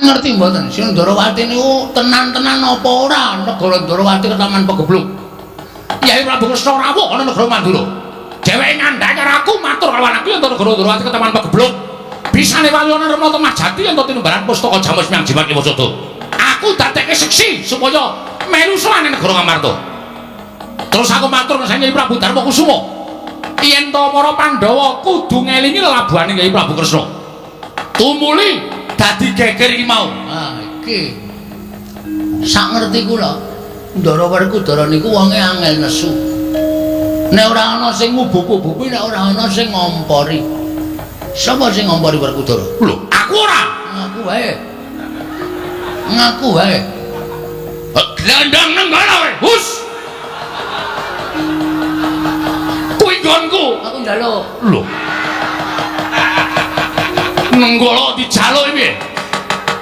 Ngerti mboten Sing Ndarawati niku tenan-tenan apa ora negara Ndarawati ketaman pegebluk. Kyai Prabu Kresna rawuh ana negara Mandura. Dheweke ngandhani karo aku matur kawan aku yen negara Ndarawati ketaman pegebluk. Bisane wayone Remata Majati yen tinimbalan pustaka Jamus Myang Jimat Liwasada. Aku dadekke seksi supaya melu sowane negara Ngamarta. Terus aku matur nang Kyai Prabu Darma Kusuma. Yen to para Pandhawa kudu ngelingi lelabuhane Kyai Prabu Kresna. Tumuli dadi geger iki mau. Ah iki. Sak ngerti kula. Ndara Werkudara niku wonge angel nesu. Nek ora ana sing ngubup-ubupi, nek ora ana sing ngompori. Sapa sing ngompori Werkudara? Lho, aku ora. Ngaku wae. Ngaku wae. Glandang nang kana wae. Hus. Kuwi nggonku. Aku njaluk. Lho. Nenggolo dijaluk piye?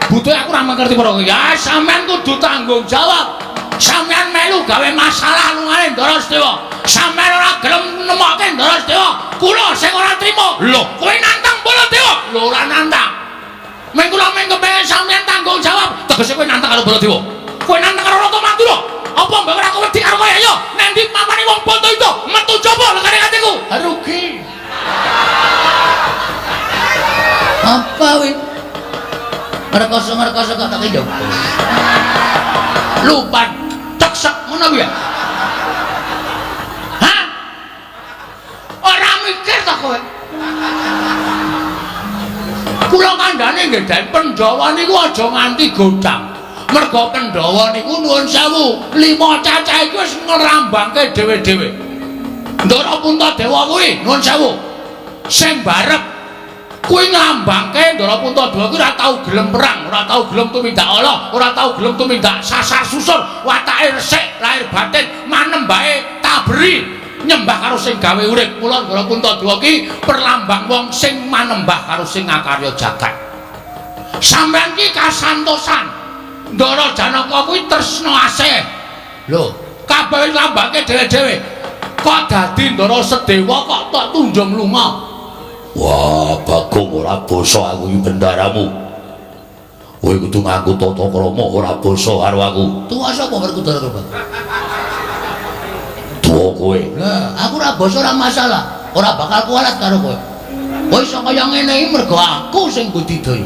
Butuhe aku ora ngerti para ya sampean kudu tanggung jawab. Sampean melu gawe masalah lungane Ndara Sedewa. Sampean ora gelem nemokke Ndara Sedewa. Kula sing ora trima. Lho, kowe nantang Baladewa. Lho ora nantang. Men kula men kepengin sampean tanggung jawab. Tegese kowe nantang karo Baladewa. Kowe nantang karo Rata Mandura. Apa mbok ora kowe wedi karo kowe ya? Nek ndi mamane wong bondo itu metu coba lekane atiku. Rugi. Apa wih? Ngerkoso kok tak njok. Lupa ceksek ngono kuwi ya. Hah? Ora mikir ta kowe? Kula kandhane nggih den Pandhawa niku aja nganti godang. Merga Pandhawa niku nuwun sewu, 5 cacah iku wis ngrambangke dhewe-dhewe. Ndara Puntadewa kuwi nuwun sewu. Sing barep kuwi nglambangke Ndara Puntadewa kuwi ora tau gelem perang, ora tau gelem tumindak ala, ora tau gelem tumindak sasar susur, watake resik, lahir batin manembahe taberi nyembah karo sing gawe urip. Mula Ndara Puntadewa ki perlambang wong sing manembah karo sing ngakarya jagat. Sampeyan ki kasantosan. Ndara Janaka kuwi tresna asih. Lho, kabeh lambangke dhewe-dhewe. Kok dadi Ndara Sedewa kok tok tunjung lunga? Wah, Bagong ora basa aku iki bendaramu. Kowe kudu nganggo tata krama ora basa karo aku. Tuwa sapa Werkudara karo Bagong? Tuwa kowe. Lah, aku ora basa ora masalah. Ora bakal kualat karo kowe. Kowe iso kaya ngene iki mergo aku sing budidaya.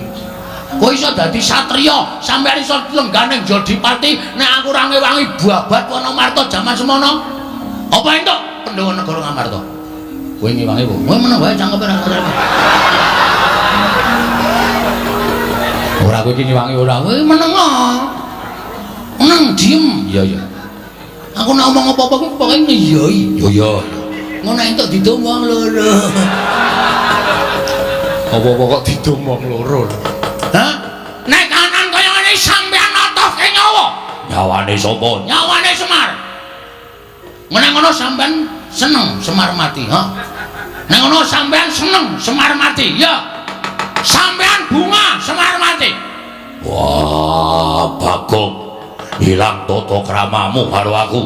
Kowe iso dadi satriya, sampeyan iso lenggane Jodipati nek aku ora ngewangi babat Wonomarta jaman semono. Apa entuk Pandhawa negara Ngamarta? Kowe ngewangi wong. Kowe meneng wae cangkepe ora ngerti. Ora kowe iki ngewangi ora. Kowe meneng. Meneng diem. Iya iya. Aku nek ngomong apa-apa kuwi pokoke ngiyoi. Yo yo. Ngono entuk didum wong loro. Apa-apa kok didum wong loro. Hah? Nek kanan kaya ngene sampean notohke nyawa. Nyawane sapa? Nyawane Semar. Meneng ngono sampean seneng Semar mati, ha? Nek ngono sampean seneng Semar mati, ya. Sampean bunga Semar mati. Wah, Bagong. Hilang tata kramamu karo aku.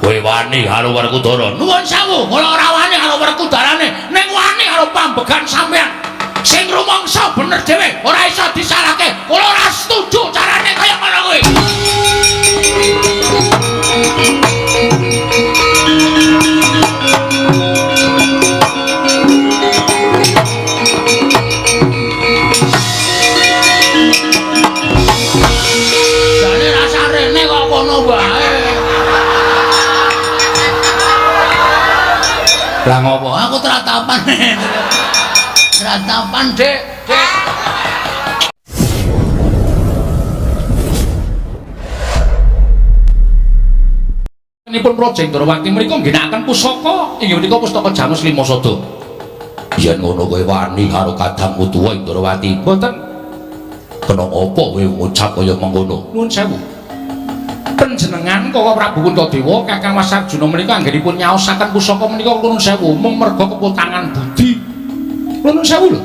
Kowe wani karo Werkudara. Nuwun sewu, kula ora wani karo Werkudarane, ning wani karo pambegan sampean. Sing rumangsa bener dhewe, ora iso disalahke. Kula ora setuju carane kaya ngono kuwi. Lah ngopo? Aku tratapan. Tratapan, Dik. Dik. Nipun Projeng Ndarawati mriku ngginakaken pusaka, inggih menika pustaka Jamus Limasada. Yen ngono kowe wani karo kadangmu tuwa Ndarawati. Mboten. Kena apa kowe ngucap kaya mengkono? Nuwun sewu. Panjenengan Koko Prabu Kuntadewa Kakang Mas Arjuna menika anggenipun nyaosaken pusaka menika nuwun sewu mung merga keputangan budi. Nuwun sewu lho.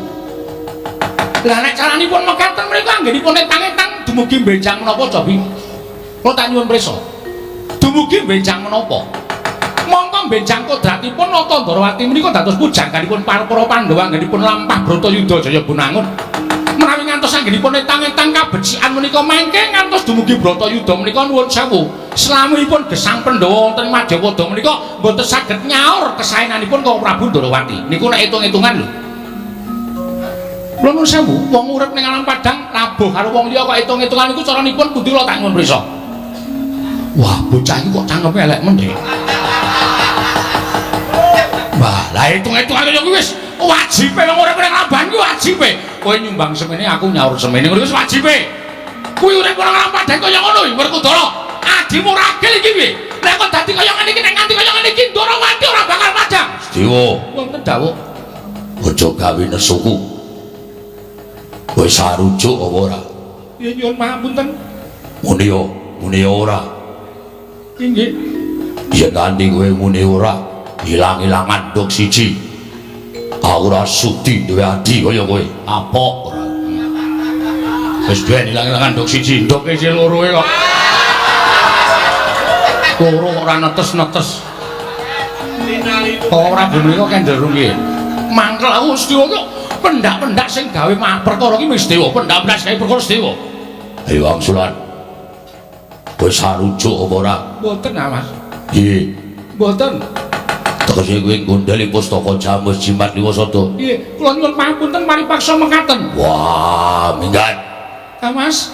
Lah nek caranipun mekaten menika anggenipun etang-etang dumugi benjang menapa Cobi? Kula tak nyuwun prisa. Dumugi benjang menapa? Mongko benjang kodratipun Nata Ndarawati menika dados pujanganipun para Pandhawa anggenipun lampah Bratayuda Jaya Bunangun. menawi ngantos anggenipun etang-etang kabecikan menika mangke ngantos dumugi Bratayuda menika nuwun sewu slaminipun gesang Pandhawa wonten Majapada menika mboten saged nyaur kesaenanipun kok Prabu Ndarawati niku nek hitung-hitungan lho. Kula nuwun sewu wong urip ning alam padang labuh karo wong liya kok hitung-hitungan niku caranipun pundi kula tak nyuwun prisa. Wah, bocah iki kok cangkeme elek men iki. Wah, lah hitung-hitungan kaya kuwi wis wajibe wong urip ning Lamban kuwi wajibe. Kowe nyumbang semene aku nyaur semene ngono wis wajibe. Kuwi urip ning Lamban kaya ngono iki Werkudara. Adimu ragil iki piye? Nek kok dadi kaya ngene iki nek nganti kaya ngene iki Ndarawati ora bakal padhang. Dewa, wonten dawuh. Aja gawe nesuku. Kowe sarujuk apa ora? Ya nyuwun pangapunten. Muni ora. Nggih. Yen nganti kowe muni ora, ilang-ilangan nduk siji. Aku ora sudi duwe adi kaya kowe. Apa ora? Wis ben ilang-ilangan nduk siji, nduke isih loro e kok. Loro kok ora netes-netes. Ora bener kok kenderung iki. Mangkel aku Sedewa kok pendak-pendak sing gawe perkara iki wis Sedewa, pendak-pendak sing gawe perkara Sedewa. Ayo Wangsulan. Kowe sarujuk apa ora? Mboten, Mas. Nggih. Mboten. Tegese kowe ngundhali pustaka Jamus Jimat Liwasada. Nggih, kula nyuwun pangapunten maripaksa mekaten. Wah, minggat. Mas.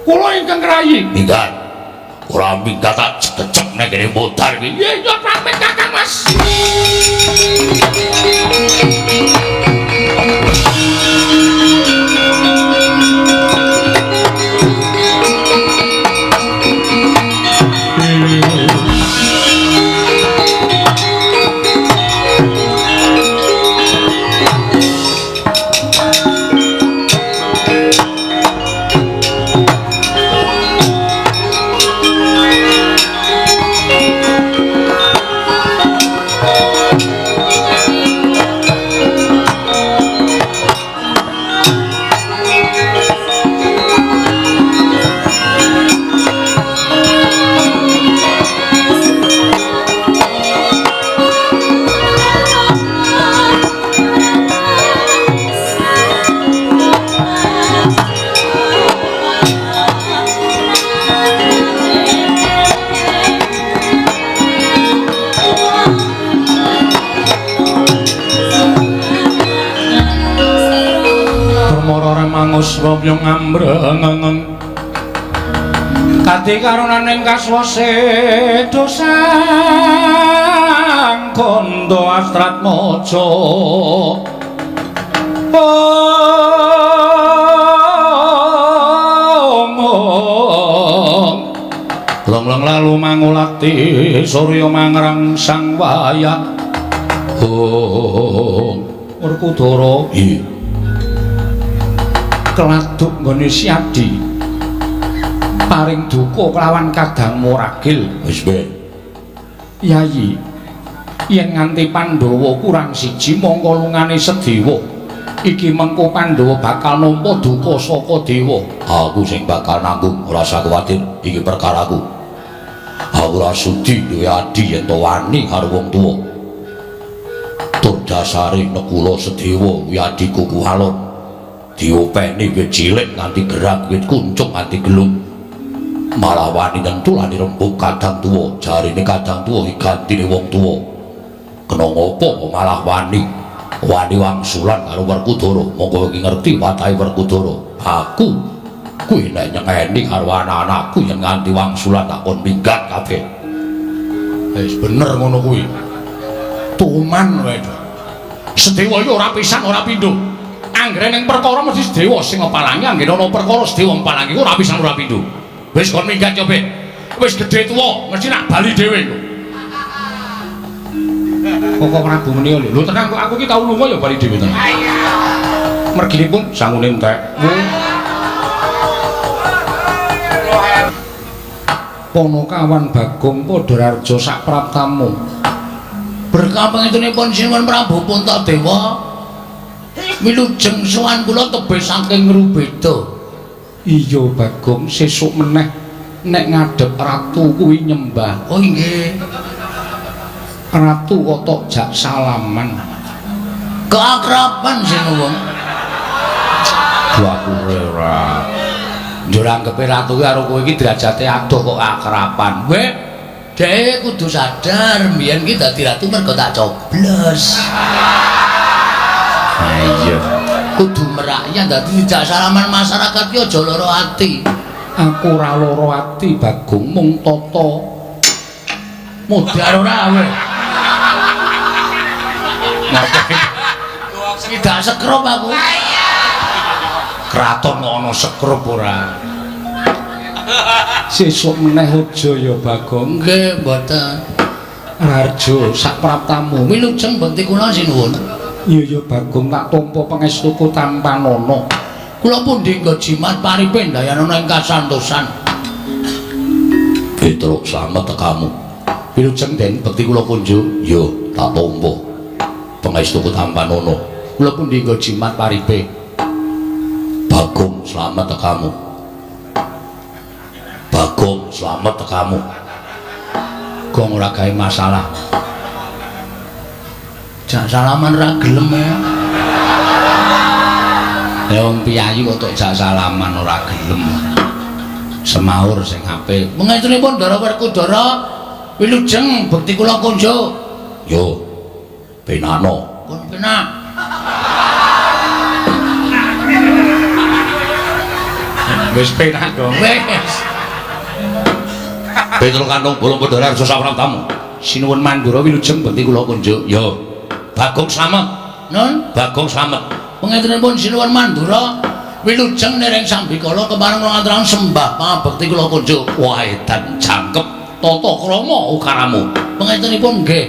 Kula ingkang rayi. Minggat. Ora minggat tak cecek nek kene modar iki. Nggih, nyuwun pamit Kakang Mas. Swabya ngambrengeng kati karonaning kaswase dosang kondo astrat mojo long lalu mangulati surya mangrang sang wayah Werkudara keladuk nggone Siadi paring duka kelawan kadangmu ragil wis ben Yayi yen nganti Pandhawa kurang siji mongko lungane Sedewa iki mengko Pandhawa bakal nampa duka saka dewa aku sing bakal nanggung ora usah kuwatir iki perkaraku aku ora sudi duwe adi yen to wani karo wong tuwa tur dasare nek kula Sedewa kuwi adiku kualon diopeni wit cilik nganti gerak wit kuncung nganti gelung malah wani nentulani rembug kadang tuwa jarine kadang tuwa iki gantine wong tuwa kena ngopo malah wani Wangsulan karo Werkudara monggo iki ngerti watahe Werkudara aku kuwi nek nyengeni karo anak-anakku yen nganti Wangsulan tak kon minggat kabeh wis bener ngono kuwi tuman wae Sedewa iki ora pisan ora pindho anggere ning perkara mesti Sedewa sing ngepalangi anggere ana perkara Sedewa ngepalangi ora pisan ora pindho wis kon minggat yo Bek wis gedhe tuwa mesti nak bali dhewe kok Prabu muni lho tenang kok aku ki tau lunga ya bali dhewe tenan merginipun sangune entek Ponokawan Bagong Padararja sak praptamu berkah pangetunipun Sinuwun Prabu Puntadewa wilujeng sowan kula tebih saking Ngrubeda. Iya Bagong sesuk meneh nek ngadhep ratu kuwi nyembah. Oh nggih. Ratu kok tok jak salaman. Keakraban Sinuwun. aku ora. Njur anggepe ratu ki karo kowe iki derajate adoh kok akraban. Kowe dhek kudu sadar mbiyen ki dadi ratu mergo tak coblos. Ha iya. Kudu merakyat dadi tidak salaman masyarakat ki aja lara ati. Aku ora lara ati Bagong mung tata. Modar ora kowe. Tidak sekrup aku. Kraton kok ana sekrup ora. Sesuk meneh aja ya Bagong. Nggih, mboten. Rajo sak praptamu. Wilujeng bekti kula sinuwun. Iya ya Bagong tak tampa pangestuku tanpa nono. Kula pundi nggo jimat paripe ndayanana ing kasantosan. Petruk slamet tekamu. Wilujeng Den bekti kula punjuk. Yo tak tampa pangestuku tanpa nono. Kula pundi nggo jimat paripe. Bagong selamat tekamu. Bagong selamat tekamu. Gong ora gawe masalah. Jak salaman ra gelem ya. Ya wong piyayi kok tok jak salaman ora gelem. Semaur sing apik. Mengetunipun Ndara Werkudara wilujeng bekti kula kunjuk. Yo. Penano. Pun penak. Wis penak dong. Wis. Petruk kantong bolong Padara Raja Sapraptamu. Sinuwun Mandura wilujeng bekti kula kunjuk. Yo. Bagong slamet. Nun, Bagong slamet. Pengetunipun sinuwun Mandura wilujeng nering Sambikala kepareng ngaturaken sembah pangabekti kula kunjuk. Wah edan jangkep tata krama ukaramu. Pengetunipun nggih.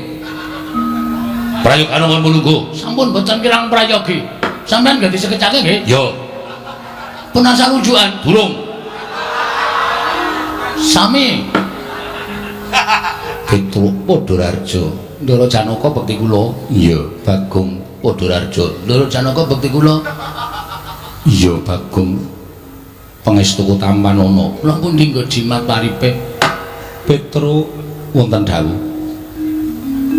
Prayoga nuwun mulunggu. Sampun boten kirang prayogi. Sampeyan nggih disekecake nggih? Yo. Pun asal rujukan durung sami Petruk Padararja Ndara Janaka bekti kula. Iya Bagong Padararja Ndara Janaka bekti kula. Iya Bagong pangestuku tampanana. Kula pundi nggo jimat paripe. Petruk wonten dawuh.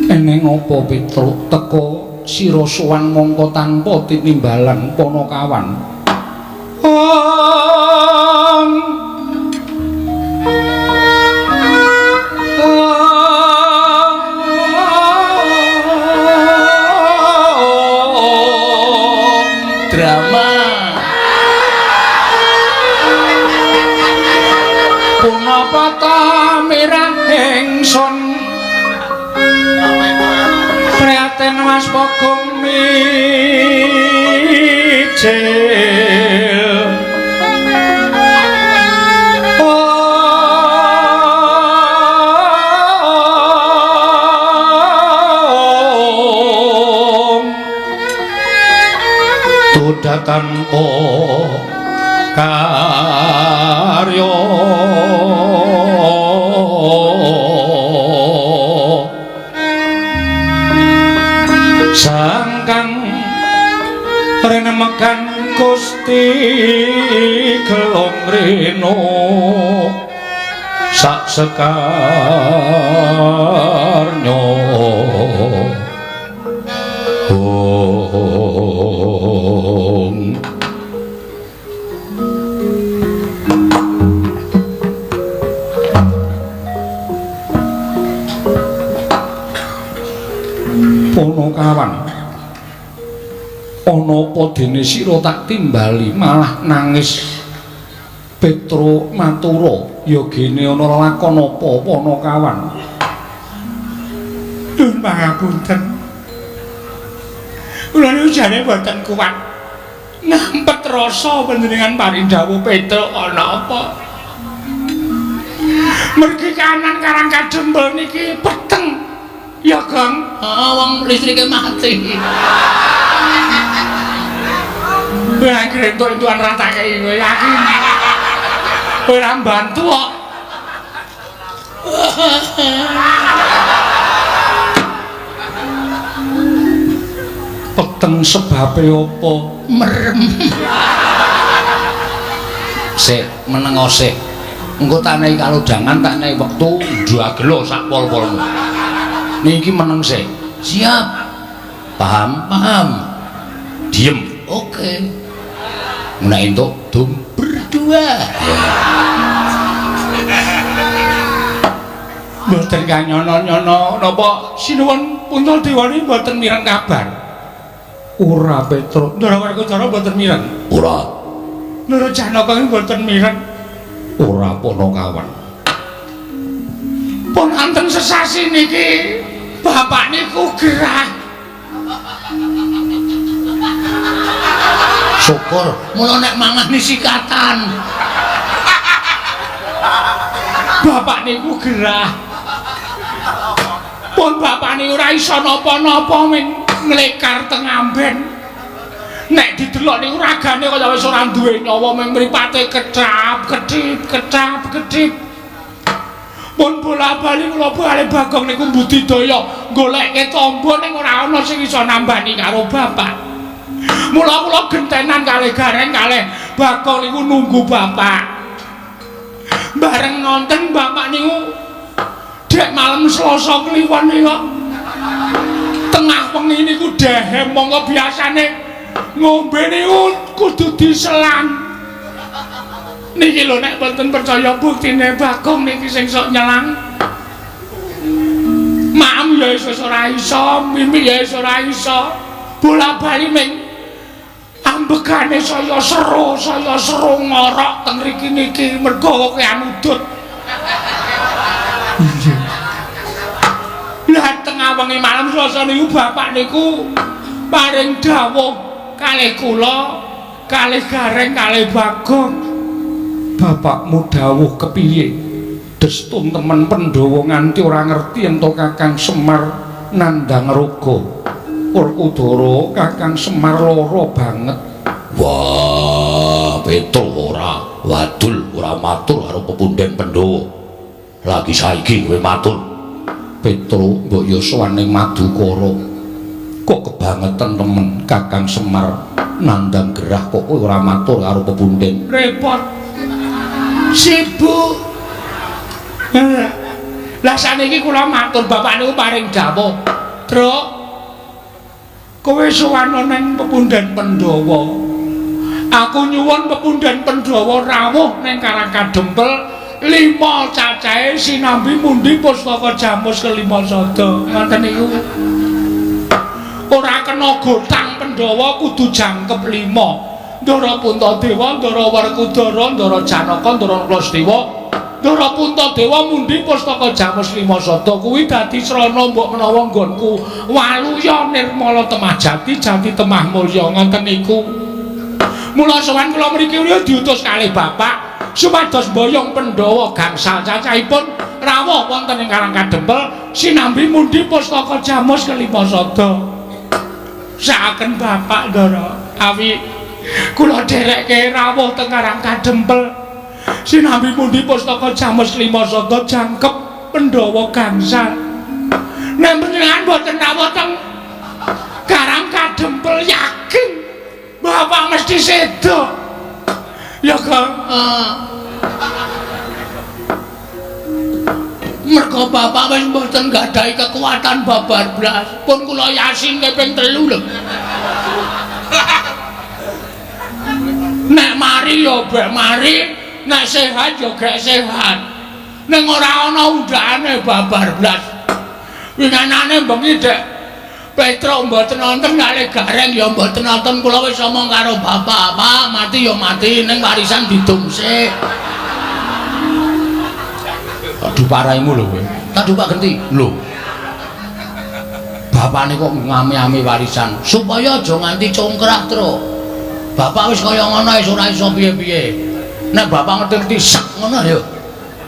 Eneng apa Petruk teka sira sowan mangka tanpa tinimbalan Panakawan. Drama punapa ta mirah ingsun prihatin Mas Bagong mijil. Tanpa karya sangkang renemekan Gusti gelong reno sak sekarnya. Panakawan ana apa dene sira tak timbali malah nangis. Petruk matura ya gene ana lakon apa Panakawan. Nuwun pangapunten. Kula niku jane boten kuat ngampet rasa panjenengan parindhawuh Petruk ana apa. Mergi kanan karang kadempel niki peteng. Ya Kang, wong listrike mati. Wah, krentuk-entukan ratake kowe yakin. Kowe ora mbantu kok. Peteng sebabe apa? Merem. Sik, menengo sik. Engko tak nehi kalodhangan, tak nehi wektu ndagelo sak pol-polmu. Niki meneng sik. Siap. Paham? Paham. Diem. Oke. Nek entuk dum berdua. Mboten kang nyono-nyono napa sinuwun Puntadewane mboten mireng kabar. Ora Petro, Ndara Werkudara mboten mireng. Ora. Ndara Janaka mboten mireng. Ora Panakawan. Pun anten sesasi niki bapak niku gerah. Syukur, mula nek mangan sikatan. Bapak niku gerah. Pun bapak niku ora iso napa-napa ming nglekar teng amben. Nek didelok niku ragane kaya wis ora duwe nyawa ming mripate kedhip. Pun bola-bali kula bali Bagong niku budidaya goleke tamba ning ora ana sing iso nambani karo bapak. Mula kula gentenan kalih Gareng kalih Bagong niku nunggu bapak. Bareng nonton bapak niku dek malam Selasa kliwon niku tengah wengi niku dehem monggo biasane ngombe niku kudu diselang. Niki lho nek mboten percaya buktine Bagong niki sing sok nyelang. Maem ya wis ora iso, mimi ya wis ora iso. Bola-bali ming ambegane saya seru ngorok teng mriki niki mergo kean udut. Lah tengah wengi malam Selasa niku bapak niku paring dawuh kalih kula, kalih Gareng, kalih Bagong. Bapakmu dawuh kepiye? Destun temen Pandhawa nganti ora ngerti ento Kakang Semar nandhang raga. Werkudara Kakang Semar lara banget. Wah, Petro ora wadul, ora matur karo pepunden Pandhawa. Lagi saiki kowe matur. Petro mbok yo sowan ning Madukara. Kok kebangetan temen Kakang Semar nandhang gerah kok kowe ora matur karo pepunden. Repot. Sibuk. Lah saniki kula matur bapak niku paring dawuh. Truk. Kowe sowan ning pepunden Pandhawa. Aku nyuwun pepunden Pandhawa rawuh ning Karangkadempel 5 cacahe sinambi mundi pustaka Jamus kelima sada. Ngoten niku. Ora kena gotang Pandhawa kudu jangkep 5. Ndara Puntadewa, Ndara Werkudara, Ndara Janaka, Ndara Klasdewa, Ndara Puntadewa mundi pustaka Jamus 5 sada kuwi dadi srana mbok menawa nggonku Waluya Nirmala Temah Jati, Jati Temah Mulya ngoten niku. Mula sowan kula mriki diutus kalih bapak supados mboyong Pandhawa gangsal cacahipun rawuh wonten ing Karangkadempel sinambi mundi pustaka Jamus kelima sada. Sakaken bapak Ndara awi kula dereke rawuh teng Karangkadempel sinambi mundi pustaka Jamus 5 sada jangkep Pandhawa gangsal. Nek panjenengan boten rawuh teng Karangkadempel yakin bapak mesti sedo. Ya Kang. Mergo bapak wis mboten gadahi kekuatan babar blas. Pun kula yasin kaping 3 lho. Nek mari ya bek mari, nek sehat ya gek sehat. Ning ora ana undhane babar blas. Winganane bengi Dek Petro mboten nonton kalih Gareng ya mboten nonton kula wis omong karo bapak, Pak, mati ya mati ning warisan didungsik. Aduh paraimu lho kowe. Tadu Pak Genti. Lho. Bapakne kok ngami-ami warisan supaya aja nganti congkrah, Tru. Bapak wis kaya ngono wis ora iso piye-piye. Nek bapak ngerti sak ngono ya.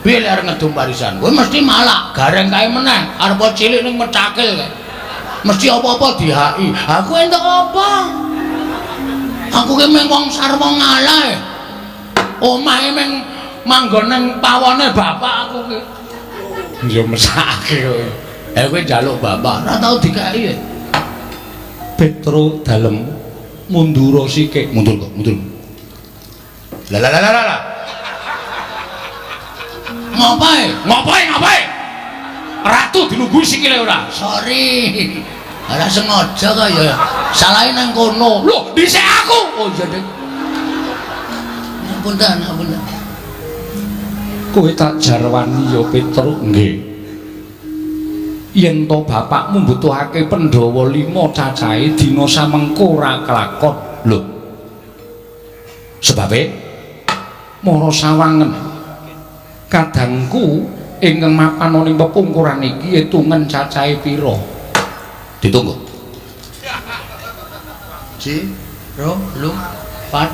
Piye lek arep ngedum warisan? Kowe mesti malak, Gareng kae meneh, arep cilik ning Mecakil kae. Mesti apa-apa dihaki. Aku entuk apa? Aku ki mung wong sarwa ngalah. Omahe mung manggon ning pawone bapak aku ki. Ya mesake kowe. Kowe njaluk bapak, ora tau dikai. Petro dalem mundur sithik. Mundur kok, mundur. Lah. Ngapain? Ratu dilungguhi sikile ora? Sorry. Ora sengaja kaya. Salahe nang kono. Lho, dhisik aku. Oh iya, Dik. Ngapunten, ngapunten. Kowe tak jarwani ya Petruk nggih. Yen to bapakmu mbutuhake Pandhawa 5 cacahe dina samengko ora kelakon. Lho. Sebabe mara sawangen kadangku ingkang mapan ning pepungkuran iki etungen cacahe pira? Ditunggu. Ji, ro, lu, pat,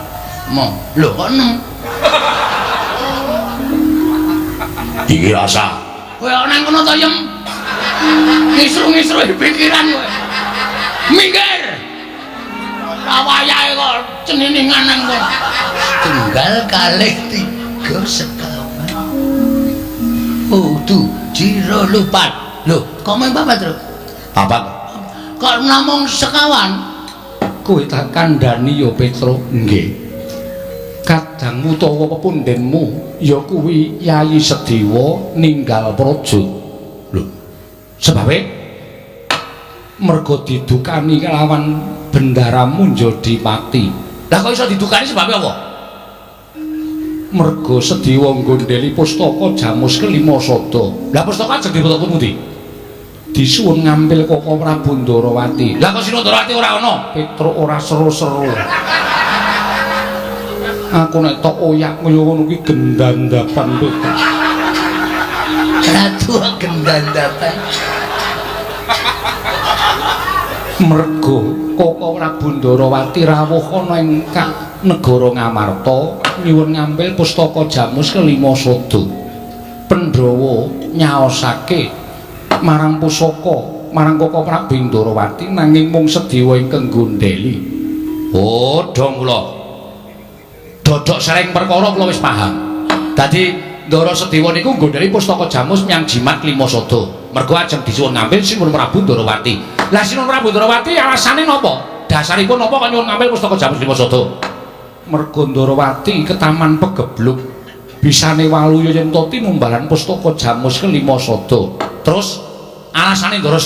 mo. Lho kok 6? Iki rasa. Kowe ana kono to yem. Ngisru-ngisru pikiran kowe. Minggir. Rawayahe kok ceniningan nang kowe. Tunggal kalih 3 sekawan. Tuh, jiro lupat. Lho, kok main papat, Tru? Papat. Kok namung sekawan? Kowe tak kandhani ya Petruk nggih. Kadangmu utawa pepundenmu ya kuwi Yayi Sediwa ninggal praja. Lho, sebabe mergo didukani kelawan bendaramu Jodipati. Lah kok iso didukani sebab apa? Mergo Sediwa nggondheli pustaka Jamus kelima Sada. Lah pustaka ajeng dipethuk pundi? Disuwun ngambil Koko Prabu Ndarawati. Lah kok Sina Ndarawati ora ana? Petruk ora seru-seru. Aku nek tok oyak kaya ngono kuwi gendandapan Petruk. Ratu gendandapan. Mergo Koko Prabu Ndarawati rawuh ana ing negara Ngamarta nyuwun ngambil pustaka Jamus kelima Sada. Pandhawa nyaosake marang pusaka marang Koko Prabu Ndarawati nanging mung Sediwa ingkang nggondheli. Oh, dong kula. Dodok sering perkara kula wis paham. Dadi Ndara Sediwa niku nggondheli pustaka Jamus nyang jimat 5 Sada. Mergo ajeng disuwun ngambil Sinun Prabu Ndarawati. Lah Sinun Prabu Ndarawati alasane napa? Dasaripun napa kok nyuwun ngambil pustaka Jamus 5 Sada? Mergo Ndarawati ketaman pegebluk. Bisane waluya yen to tinumbalan pustaka Jamus kelima Sada. Terus alasane Ndara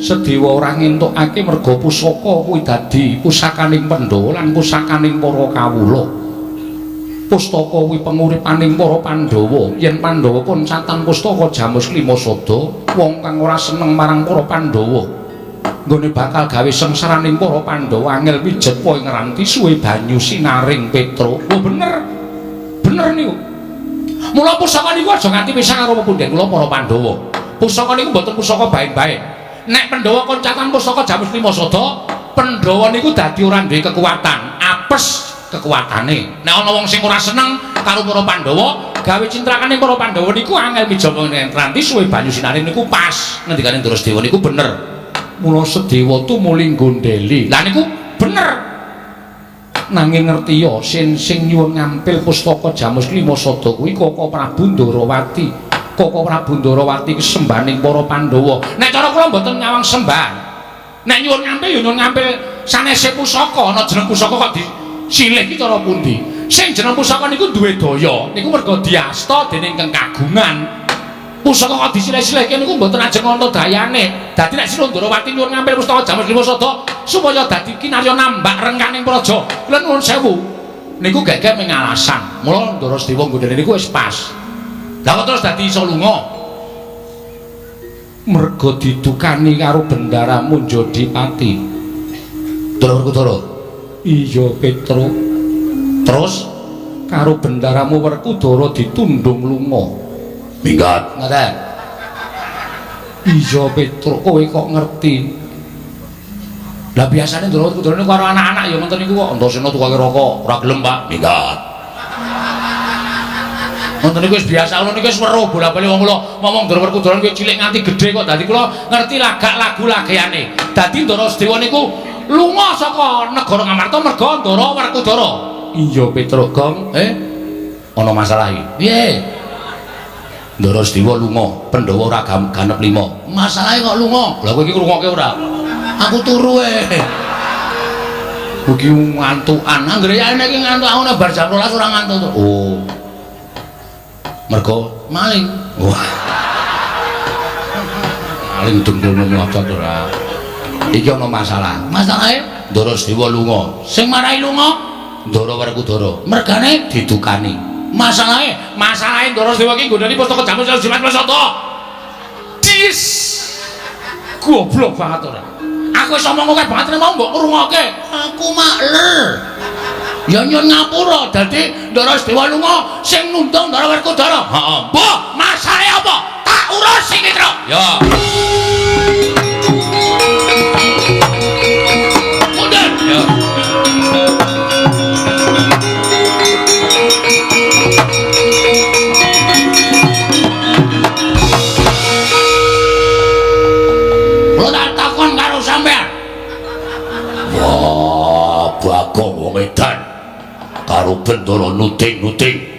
Sediwa ora ngentukake merga pusaka kuwi dadi pusakaning Pandhawa lan pusakaning para kawula. Pustaka kuwi penguripaning para Pandhawa. Yen Pandhawa koncatan pustaka Jamus kelima Sada, wong kang ora seneng marang para Pandhawa nggone bakal gawe sengsaraning para Pandhawa angel pijet poe ngranti suwe banyu sinaring Petruk. Oh bener. Bener niku. Mula pusaka niku aja nganti pisah karo pepunden kula para Pandhawa. Pusaka niku mboten pusaka bae-bae. Nek Pandhawa koncatan pustaka Jamus 5 Sada, Pandhawa niku dadi ora duwe kekuatan, apes kekuatane. Nek ana wong sing ora seneng karo para Pandhawa, gawe cintrakane para Pandhawa niku angel mijaba nganti suwe banyu sinaring niku pas. Ngendikane Ndarasedewa niku bener. Mula Sedewa tumuli nggondheli. Lah niku bener. Nanging ngerti ya sing nyuwun ngampil pustaka Jamus 5 Sada kuwi Koko Prabu Ndarawati. Koko Prabu Ndarawati kesembahaning para Pandhawa. Nek cara kula mboten nyawang sembahan. Nek nyuwun ngampil ya nyuwun ngampil sanese pusaka, ana jeneng pusaka kok disilih iki cara pundi? Sing jeneng pusaka niku duwe daya, niku merga diasta dening Kang Kagungan. Pusaka kok disilih-silihke niku mboten ajeng ana dayane. Dadi nek Sinun Ndarawati nyuwun ngampil pustaka Jamus 5 Sada supaya dadi kinarya nambak rengkaning praja. Kula nuwun sewu. Niku gek-gek ming alasan. Mula Ndarasedewa nggondheli niku wis pas. Lah kok terus dadi iso lunga? Merga didukani karo bendaramu Jodipati. Dulurku Dara. Iya Petruk. Terus karo bendaramu Werkudara ditundung lunga. Minggat. Ngoten. Iya Petruk, kowe kok ngerti. Lah biasane Ndara niku karo anak-anak ya ngoten niku kok Antasena tukake rokok, ora gelem, Pak. Minggat. Ngoten niku wis biasa, ngono niku wis weruh bola-bali wong kula ngomong Ndara Werkudara kuwi cilik nganti gedhe kok. Dadi kula ngerti lagak lagu lageane. Dadi Ndarasedewa niku lunga saka negara Ngamarta merga Ndara Werkudara. Iya Petruk, Gong. Ana masalah iki. Piye? Ndarasedewa lunga, Pandhawa ora ganep 5. Masalahe kok lunga? Lah kowe iki ngrungokke ora? Aku turu Mugi ngantukan. Anggere yen iki ngantuk aku nek bar jam 12 ora ngantuk to. Oh. Mergo maling. Wah. Maling dengkulmu ngotot ora. Iki ana masalah. Masalahe Ndarasedewa lunga. Sing marahi lunga Ndara Werkudara. Mergane didukani. Masalahe Ndara Sedewa ki nggonani pustaka jamu jimat Prasata. Dis. Goblok banget ora. Aku wis omong akeh banget mau mbok ngrungokke. Aku makler. Ya nyun ngapura dadi Ndara Sedewa lunga sing nundung Ndara Werkudara. Heeh. Mbok, masalahe apa? Tak urus iki, Tru. Ya. Mundur. Ya. Kula tak takon karo sampean. Wah, Bagong wong edan. Karo Bendara nuting-nuting.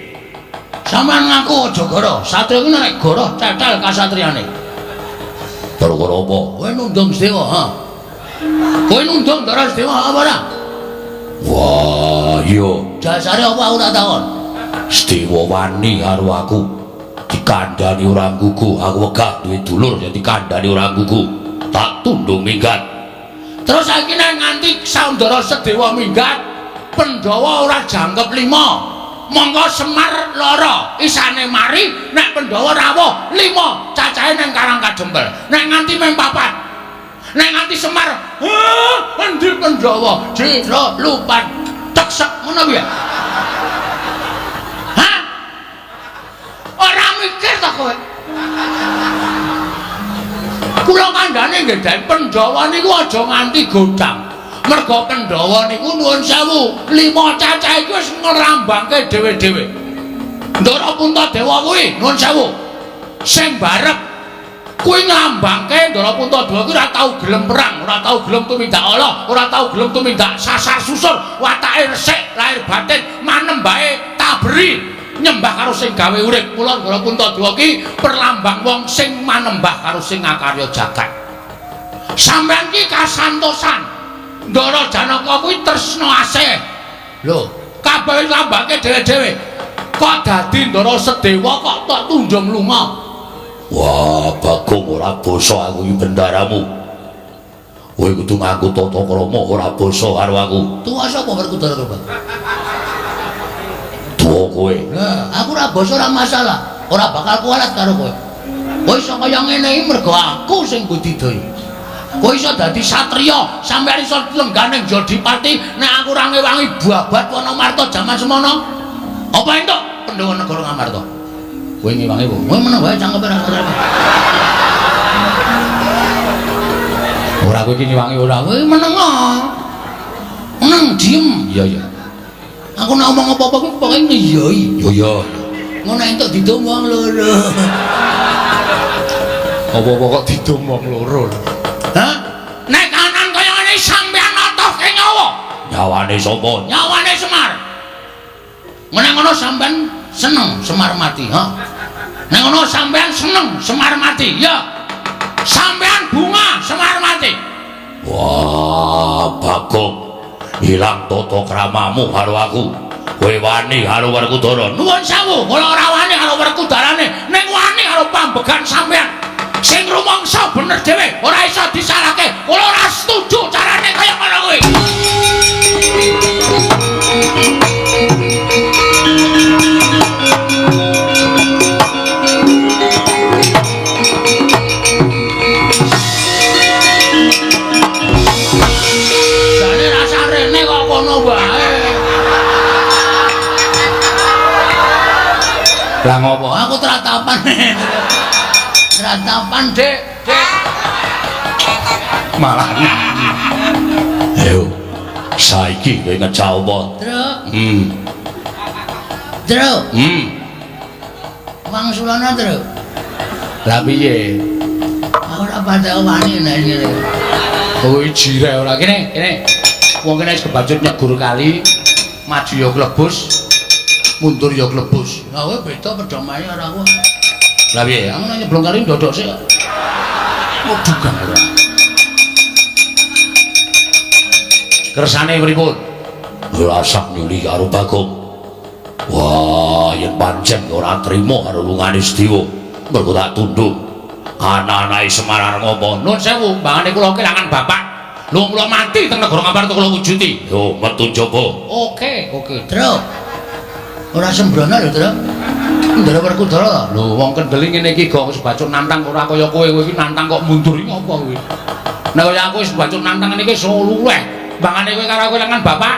Sampeyan ngaku aja goro, satria ku nek goro cetel kasatriane. Perkara apa? Kowe nundung Sedewa, ha? Kowe nundung Ndara Sedewa apa ora? Wah, iya. Dasare apa aku tak takon? Sedewa wani karo aku. Dikandani ora nggugu, aku wegah duwe dulur jadi dikandani ora nggugu. Tak tundung minggat. Terus saiki nek nganti Saundara Sedewa minggat, Pandhawa ora jangkep 5. Monggo Semar loro, isane mari nek Pandhawa rawuh 5, cacahe ning Karang Kadempel. Nek nganti mung 4. Nek nganti Semar, endi Pandhawa? Jira lupat teksek ngono kuwi ya. Hah? Ora mikir ta kowe? Kula kandhane nggih Den Pandhawa niku aja nganti godang. Merga Pandhawa niku nuwun sewu, 5 cacah iki wis ngrambangke dhewe-dhewe. Ndara Puntadewa kuwi nuwun sewu. Sing barep kuwi ngrambangke Ndara Puntadewa kuwi ora tau gelem perang, ora tau gelem tumindak Allah, ora tau gelem tumindak sasar susur, watake resik, lahir batin manembahe taberi. Nyembah karo sing gawe urip. Mula Ndara Puntadewa ki perlambang wong sing manembah karo sing ngakarya jagat. Sampeyan ki kasantosan. Ndara Janaka kuwi tresna asih. Lho, kabeh lambake dhewe-dhewe. Kok dadi Ndara Sedewa kok tok tundung lunga? Wah, Bagong ora basa aku iki bendaramu. Kowe kudu nganggo tata krama ora basa karo aku. Tuwa sapa Werkudara kok? Tuwa kowe. Nah, aku ora basa ora masalah. Ora bakal kualat karo kowe. Kowe iso kaya ngene iki mergo aku sing budidaya. Kowe iso dadi satriya, sampeyan iso lenggane Jodipati nek aku ora ngewangi babat Wonomarta jaman semono. Apa entuk Pandhawa negara Ngamarta? Kowe ngewangi kok. Kowe meneng wae cangkepe ora ngerti. Ora kowe iki ngewangi ora. Kowe meneng. Meneng diem. Iya, iya. Aku nek ngomong apa-apa kuwi pokoke ngiyoi. Yo yo. Ngono entuk didum wong loro. Apa-apa kok didum wong loro. Hah? Nek kanan kaya ngene sampeyan natohke nyawa. Nyawane sapa? Nyawane Semar. Nek ngono sampeyan seneng Semar mati, ha? Nek ngono sampeyan seneng Semar mati, ya. Sampeyan bunga Semar mati. Wah, Bagong. Ilang tata kramamu karo aku. Kowe wani karo Werkudara. Nuwun sewu, kula ora wani karo Werkudarane, ning wani karo pambegan sampeyan. Sing rumangsa bener dhewe, ora iso disalahke. Kula ora setuju carane kaya ngono kuwi. Jane rasa rene kok kono wae. Lah ngopo? Aku tratapan. Tratapan, Dik. Dik. Malah. Ayo. Saiki kowe ngejak apa? Truk. Hmm. Truk. Hmm. Wangsulana, Truk. Lah piye? Aku ora patek wani nek ngene. Kowe jire ora kene, kene. Wong kene wis kebacut nyegur kali, maju ya klebus, mundur ya klebus. Lah kowe beda padha mae ora aku. Lah piye? Aku nek nyeblong kali ndodok sik. Dugang ora. Kersane pripun? Rasak nyuli karo Bagong. Wah, yen pancen ora trima karo lungane Sedewa, mergo tak tunduk. Anak-anake Semar arep ngopo? Nuwun sewu, mbangane kula kelangan bapak. Lho kula mati teng negara Ngamarta kula wujuti. Yo metu njaba. Oke, Tru. Ora sembrono lho, Tru. Ndara Werkudara. Lho wong kendeli ngene iki kok wis bacun nantang ora kaya kowe iki nantang kok mundur iki apa kowe? Nek kaya aku wis bacun nantang ngene iki soluleh. Bangane kowe karo aku lengan bapak.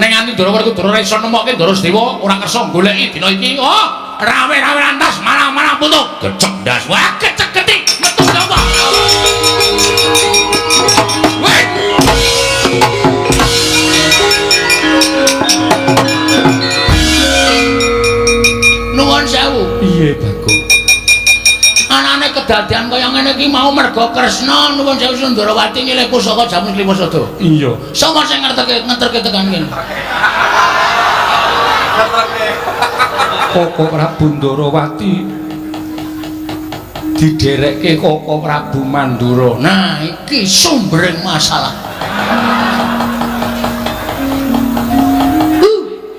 Ning nganti Ndara Werkudara iso nemokke Ndara Sedewa ora kersa goleki dina iki. Oh, rawe-rawe lantas malah-malah putu. Gecek ndas. Wah, gecek-getik metu njaba. Weh. Nuwun sewu. Piye, Bagong? Anane kedadian kaya ngene iki mau merga Kresna nuwun sewu Sundarawati ngilih pusaka jamus lima sada. Iya. Sapa sing ngeterke tekan kene? Koko Prabu Ndarawati diderekke Koko Prabu Mandura. Nah, iki sumbering masalah.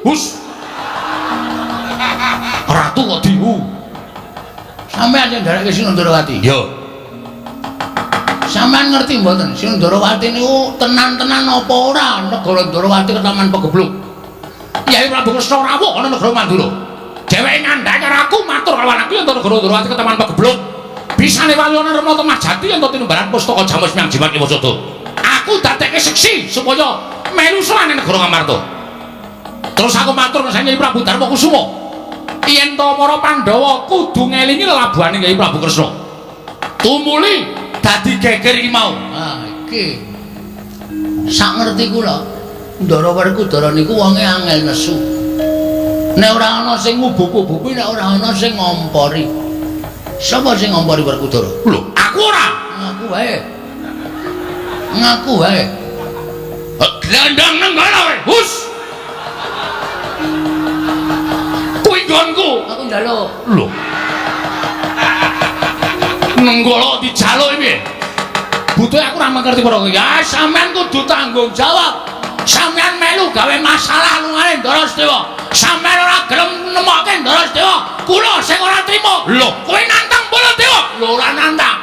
Hus. Ratu kok dihu. Sampeyan sing nderekke Sundarawati. Yo. Sampeyan ngerti mboten Sundarawati niku tenan-tenan apa ora negara Ndarawati ketaman pegebluk. Kyai Prabu Kresna rawuh ana negara Mandura. Dheweke ngandhani karo aku matur kawan aku yen negara Ndarawati ketaman pegebluk. Bisane walyana Rama Temajati yen tinimbalan pustaka jamus Myang Jimat Liwasada. Aku dadekke seksi supaya melu serane negara Ngamarta. Terus aku matur nang Kyai Prabu Darma Kusuma. Yen to para Pandhawa kudu ngelingi lelabuhane Kyai Prabu Kresna. Tumuli dadi geger iki mau. Ah, iki. Sak ngerti kula, Ndara Werkudara niku wonge angel nesu. Nek ora ana sing ngubup-ubupi, nek ora ana sing ngompori. Sapa sing ngompori Werkudara? Lho, aku ora. Ngaku wae. Glandang nenggala kowe. Hus. Kuwi nggonku. Aku njaluk. Lho. Nenggala dijaluk piye? Butuhe aku ora mengerti para kowe. Ya sampean kudu tanggung jawab. Sampean melu gawe masalah lungane Ndara Sedewa. Sampean ora gelem nemokke Ndara Sedewa. Kula sing ora trima. Lho, kowe nantang Baladewa. Lho ora nantang.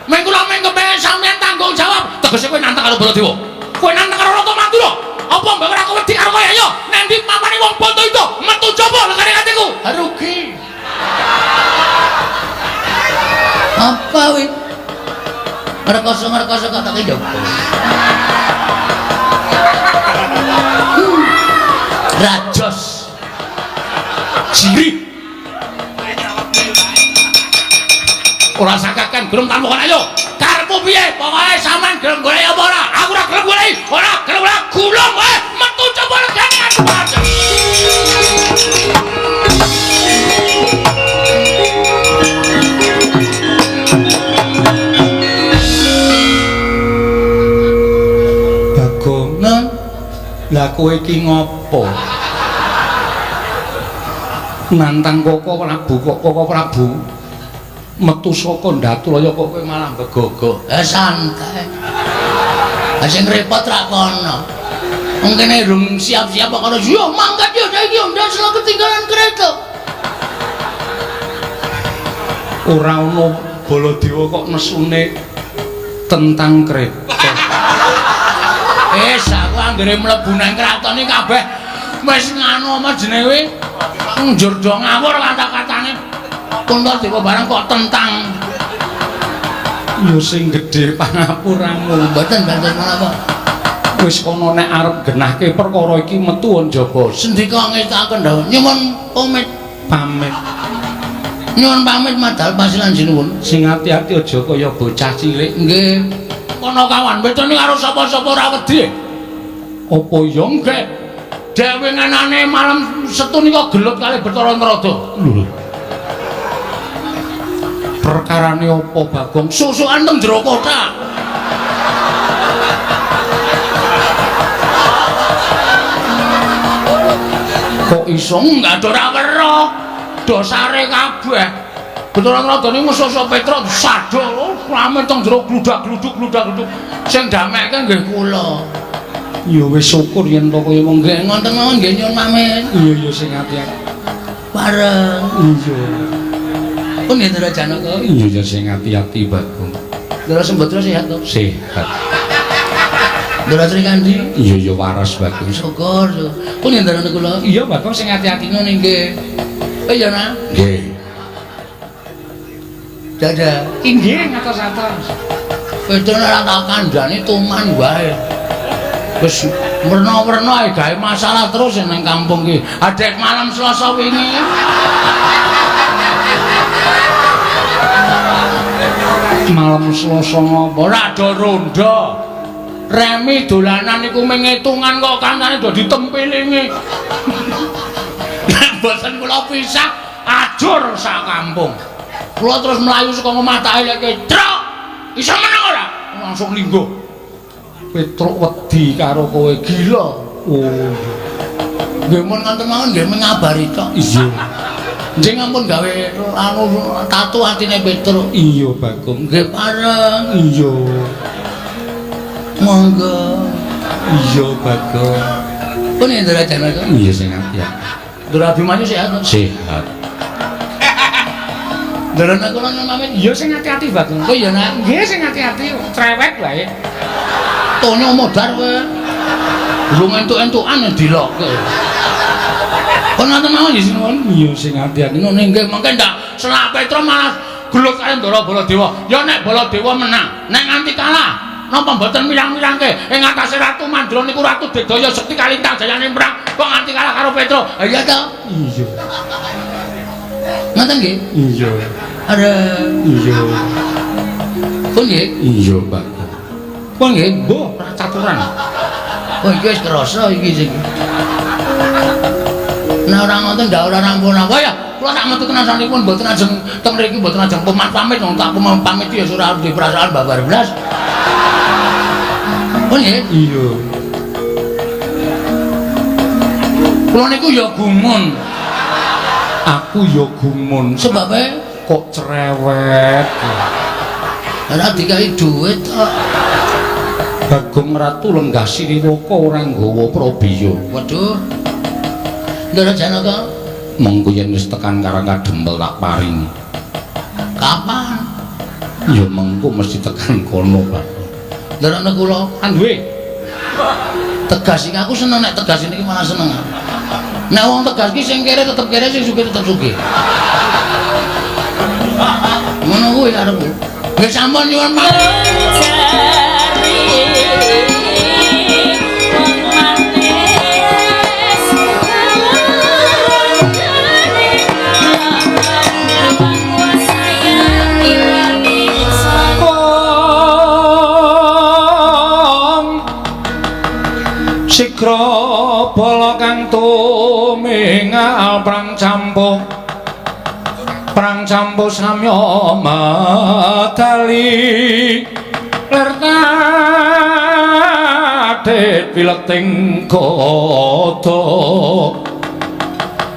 Meng kula meng kepengin sampean tanggung jawab. Tegese kowe nantang karo Baladewa. Kowe nantang karo Rata Mandura. Apa mbok ora wedi karo kowe ayo? Nanti mamane wong bondo itu metu coba lekane atiku. Rugi. Apa wi? Ngerkoso kok tak njok. Rajos. Jiri. Ora sakakan gelem tamukan ayo. Karepmu piye? Pokoke sampean gelem golek apa ora? Aku ora gelem golek. Ora gelem ora gulung wae. Metu coba legane aku. Bagong, lah kowe iki ngopo? Nantang Koko Prabu metu saka Ndaturaya kok kowe malah begogo. Santai. Sing repot ra kono. Wong kene durung siap-siap kok karo yo mangkat yo saiki yo ndas ketinggalan kereta. Ora ono Baladewa kok nesune tentang kereta. Aku anggere mlebu nang kraton iki kabeh wis nganu apa jenenge njur do ngawur kata-katane. Kuntadewa barang kok tentang. Ya sing gedhe pangapuramu. Mboten menapa. Wis kono nek arep genahke perkara iki metu njaba. Sendika ngestaken dawuh nyuwun pamit. Nyuwun pamit madhal pasilan jinuwun. Sing ati-ati aja kaya bocah cilik. Nggih. Kono kawan betone karo sapa-sapa ora wedi. Apa ya Nggih. Dewe nganane malam Setu nika gelut kalih Bathara Narada. lho? Perkarane apa Bagong? Susukan teng jero kota. Kok iso Enggak ora weruh. Dosare kabeh. Bathara Narada niku Musa Petra sadol rame teng jero gludak-gluduk. Sing damekke nggih kula. ya wis syukur yen to kowe wong Nggih ngoten mawon nggih nyuwun pamit. iya sing ati-ati. Bareng. Iya. Pun nggih Ndara Janaka. Iya sing ati-ati Bagong. Ndara Sembadra sehat to? Sehat. Ndara Sri Kandi. Iya waras Bagong. Syukur. Kok nyendarane kula? Iya Bagong sing ati-ati Ngono nggih. Iya nah. nggih. Dadah. Inggih ngatos-atos. Petro ora tak kandhani tuman wae. Wis werna-werna ae gawe masalah terus nang kampung iki. Adek malam Selasa wingi. Malam Selasa ngopo? Ora do ronda. Remi dolanan iku mengitungan kok kancane do ditempilingi. Nek boten kula pisah ajur sak kampung. Kula terus mlayu saka omah tak eleke, "Truk, iso meneng ora?" Langsung linggo. Petruk wedi karo kowe gila. Oh. Nggih mun ngoten mawon nggih ngabari tok. Iya. Njing ampun gawe anu tatu atine Petruk. Iya Bagong. Nggih pareng. Iya. Monggo. Iya Bagong. Pun Indra Janaka. Iya sing ati. Ndra Abimanyu sehat. Sehat. Ndra kula namamin. Iya sing ati-ati Bagong. Oh iya nak. Nggih sing ati-ati trewek wae. Tonyo modar kowe. Belum entuk-entukan dilokke. Kon ngoten mawon nggih sinuwun. Iya sing ati-ati. Ngono nggih mengke ndak Selak Petro malah gelut karo Ndara Baladewa. Ya nek Baladewa menang, nek nganti kalah napa mboten mirang-mirangke ing atase Ratu Mandra niku Ratu Bedaya Sekti kalintang jayane perang kok nganti kalah karo Petro. Iya to? Iya. Ngoten nggih? Iya. Ada Iya. pun nggih. Iya Bagong. Pun nggih. Mbah caturan. Oh iki wis krasa iki sing. Nah ora ngoten ndak ora rampun apa ya. Kula tak metu tenan sanipun mboten ajeng teng mriki mboten ajeng pamit wong tak pamit ya ora duwe perasaan babar blas. Oh nggih? Iya. Kula niku ya gumun. Aku ya gumun. Sebabe Kok cerewet. ora dikai dhuwit tok. Bagong Ratu lenggah Sriwaka ora nggawa prabiya. Waduh. Ndara Janaka, Mengko yen wis tekan Karang Kadempel tak paringi. kapan? Ya mengko mesti tekan kono, Pak. Ndara kula Kan duwe. tegas iki aku seneng nek tegas iki malah seneng. Nek wong tegas iki sing kere tetep kere sing sugih tetep sugih. Ngono kuwi arepku. Nggih sampun nyuwun matur. Sikra bala kang tumingal Prang campo samya madali lertate pileting koto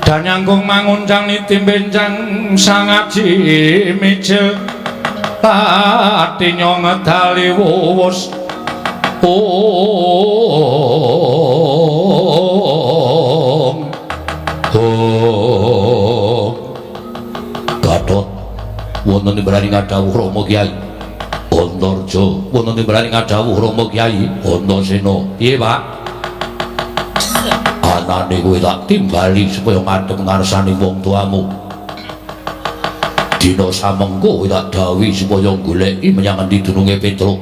dan nyanggung manguncang niti benjang sangaji mijil patinyo ngedali wuwus Gatot wonten berani ngadhawuh Rama Kyai Antarja wonten berani ngadhawuh Rama Kyai Antasena piye Pak anane kowe tak timbali supaya ngadhep ngarsane wong tuamu dina samengko kowe tak dawuhi supaya goleki menyang endi dununge Petruk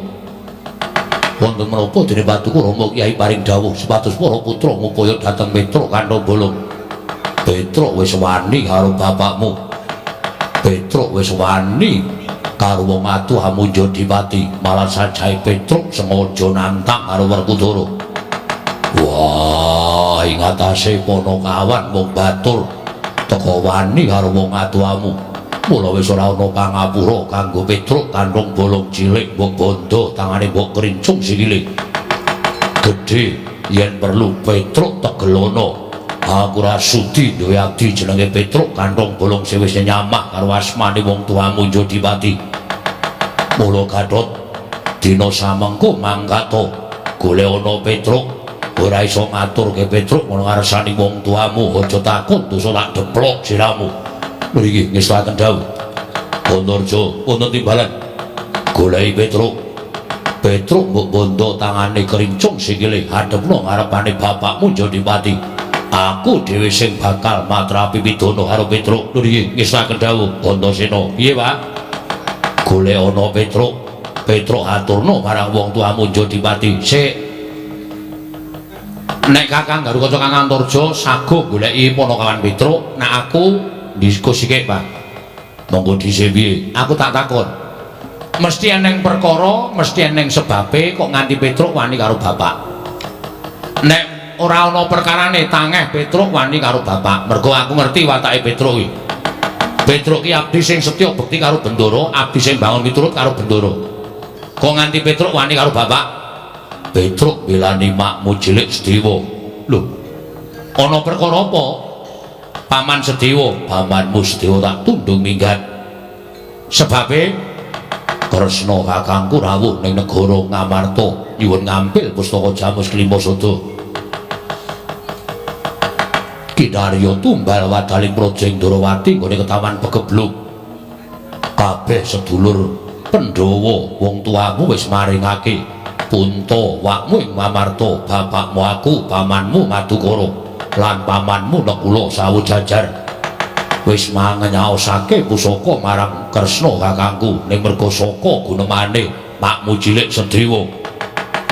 wonten menapa dene batuku Rama Kyai paring dawuh supados para putra ngupaya dhateng Petruk kantha bolong Petruk wis wani karo bapakmu. Petruk wis wani karo wong atuh Amunja Dipati, malah sajahe Petruk sengaja nantang karo Werkudara. Wah, ing atase Panakawan wong batur teka wani karo wong atuhamu. Mula wis ora ana pangapura kanggo Petruk kandhung bolong cilik mbok bondo tangane mbok krincung sikile. Gedhe yen perlu Petruk tegelono. Aku ora sudi duwe abdi jenenge Petruk kantong bolong sing wis nyamah karo asmane wong tuamu Amunja Dipati. Mula Gatot dina samengko mangkata golek ana Petruk ora iso ngaturke Petruk ana ngarsane wong tuamu aja takon dosa tak deplok siramu. Mriki ngestaken dawuh. Antarja wonten timbalan goleki Petruk Petruk mbok bondo tangane kerincung sikile hadepno ngarepane bapakmu Jodipati. Aku dhewe sing bakal matrapi pidana karo Petruk. Lho nggih ngesaken dawuh Antasena. Piye, Pak? Golek ana Petruk. Petruk aturno marang wong tuamu Jodipati. Sik. Nek Kakang karo kanca Kakang Antarja saguh goleki Panakawan Petruk, nek aku diskusike, Pak. Monggo dhisik piye? Aku tak takon. Mesti eneng perkara, mesti eneng sebabe kok nganti Petruk wani karo bapak. Nek ora ana perkarane tangeh Petruk wani karo bapak. Mergo aku ngerti watake Petruk iki. Petruk ki abdi sing setya bekti karo Bendoro, abdi sing bangun miturut karo Bendoro. Kok nganti Petruk wani karo bapak? Petruk belani makmu cilik Sedewa. Lho. Ana perkara apa? Paman Sedewa, pamanmu Sedewa tak tundung minggat. Sebabe Kresna kakangku rawuh ning negara Ngamarta nyuwun ngampil pustaka Jamus Klimasada. Kinarya tumbal wadaling Projeng Ndrawati nggone ketaman Pegebluk. Kabeh sedulur Pandhawa wong tuamu wis maringake punta wakmu ing Ngamarta, bapakmu aku, pamanmu Madukara lan pamanmu Nekula Sawujajar. Wis mangenyaosake pusaka marang Kresna kakangku ning merga saka gunemane makmu cilik Sedewa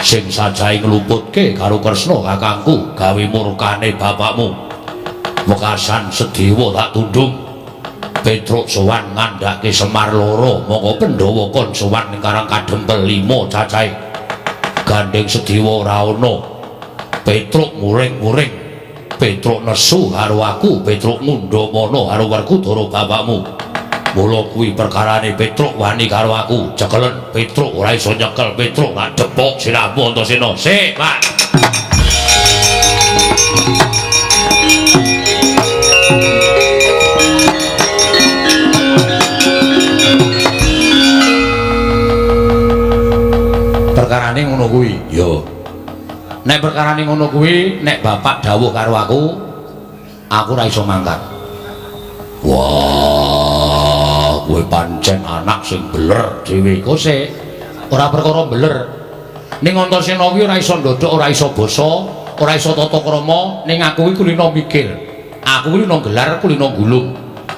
sing sajahe ngluputke karo Kresna kakangku gawe murkane bapakmu. Wekasan Sedewa tak tundung. Petruk sowan ngandhake Semar loro, monggo Pandhawa kon sowan ning Karang Kadempel 5 cacahe. Gandeng Sedewa ora ana. Petruk muring-muring. Petruk nesu karo aku, Petruk ngundhamana karo Werkudara bapakmu. Mula kuwi perkarane Petruk wani karo aku. Cekelen Petruk ora iso nyekel, Petruk tak depok siramu Antasena. Sik, Pak. Perkarane ngono kuwi. Yo. Nek perkarane ngono kuwi, nek bapak dawuh karo aku ora iso mangkat. Wah, kowe pancen anak sing beler dhewe kok sik. Ora perkara beler. Ning Antasena kuwi ora iso ndodhok, ora iso basa, ora iso tata krama, ning aku kuwi kulino mikir. Aku kuwi nang gelar, kulino gulung.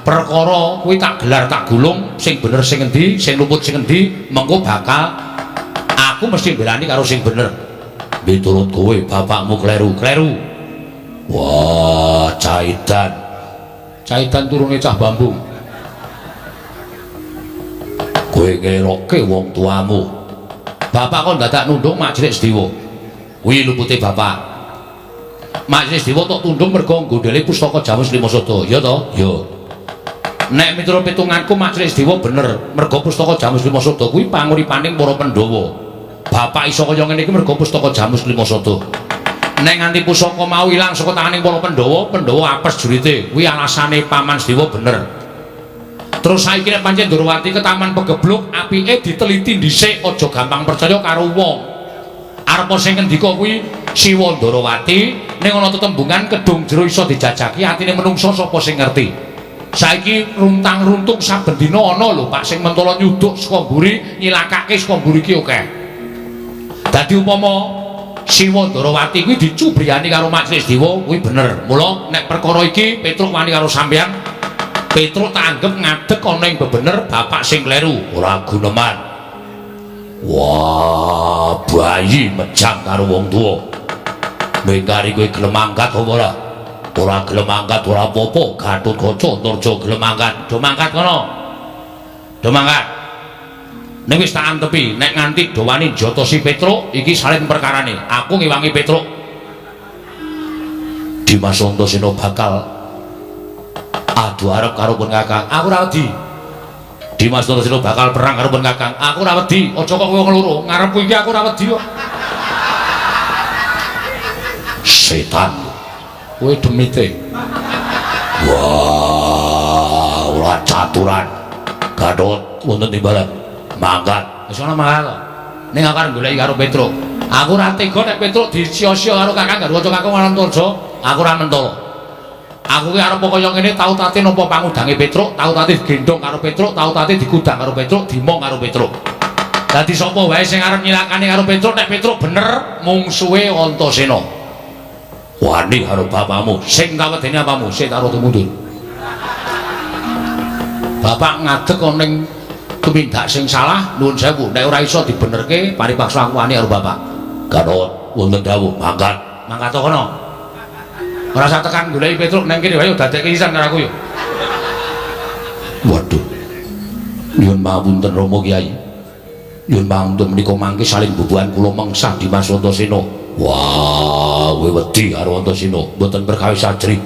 Perkara kuwi tak gelar tak gulung, sing bener sing endi, sing luput sing endi, mengko bakal aku mesti belani karo sing bener. Miturut kowe bapakmu kleru. Wah, Caidan. Caidan turune cah Bambung. Kowe ngerokke wong tuamu. Bapak kon dadak nundung mak cilik Sedewa. Kuwi lupute bapak. Mak cilik Sedewa tok tundung mergo nggondhele pustaka Jamus Klimasada, ya to? Ya. Nek miturut pitunganku mak cilik Sedewa bener, mergo pustaka Jamus Klimasada kuwi panguripaning para Pandhawa. Bapak iso kaya ngene iki mergo pustaka Jamus Klimasada. Nek nganti pusaka mau ilang saka tanganing para Pandhawa, Pandhawa apes jurite. Kuwi alasane paman Sedewa bener. Terus saiki nek pancen Ndrawati ke Taman Pegebluk, apike diteliti dhisik, aja gampang percaya karo wong. Arep sing ngendika kuwi Siwa Ndrawati, ning ana tetembungan kedung jero iso dijajaki atine menungsa sapa sing ngerti. Saiki runtang-runtung saben dina ana lho Pak sing mentala nyuduk saka mburi, nyilakake saka mburi ki akeh. Dadi upama Siwa Ndrawati kuwi dicubriyani karo Majelis Dewa kuwi bener. Mula nek perkara iki Petruk wani karo sampeyan, Petruk tak anggap ngadeg ana ing bebener bapak sing kleru, ora guneman. Wah, bayi mejang karo wong tuwa. Mengkari kowe gelem mangkat apa ora? Ora gelem mangkat ora apa-apa, Gatotkaca Antarja gelem mangkat. Do mangkat kono. Do mangkat. Nek wis tak antepi, nek nganti dowani jotosi Petruk, iki salin perkarane. Aku ngewangi Petruk. Dimas Antasena bakal adu arep karo pun Kakang. Aku ora wedi. Dimas Antasena bakal perang karo pun Kakang. Aku ora wedi. Aja kok kowe ngloro. Ngarepku iki aku ora wedi kok. Setan. Kowe demite. Wah, ora caturan. Gatot wonten timbalan. Mangkat. Wis ana mangkat kok. Ning aku arep goleki karo Petruk. Aku ora tega nek Petruk disia-sia karo Kakang karo kanca Kakang Antarja. Aku ora mentolo. Aku ki arep kaya ngene tau tate nampa pangudange Petruk, tau tate gendong karo Petruk, tau tate digudang karo Petruk, dimong karo Petruk. Dadi sapa wae sing arep nyilakani karo Petruk nek Petruk bener mungsuhe Antasena. Wani karo bapakmu, sing kawedene apamu, sik karo mundur. Bapak ngadeg ana ning tumindak sing salah, nuwun sewu, nek ora iso dibenerke paripaksa aku wani karo bapak. Ganot wonten dawuh, mangkat. Mangkat to kono. Ora usah tekan goleki Petruk nang kene wae dadekke isan karo aku yo. Waduh. Nyuwun pangapunten Rama Kyai. Nyuwun pangapunten menika mangke saling bubuhan kula mengsah Dimas Antasena. Wah, kowe wedi karo Antasena, mboten perkawis ajrih.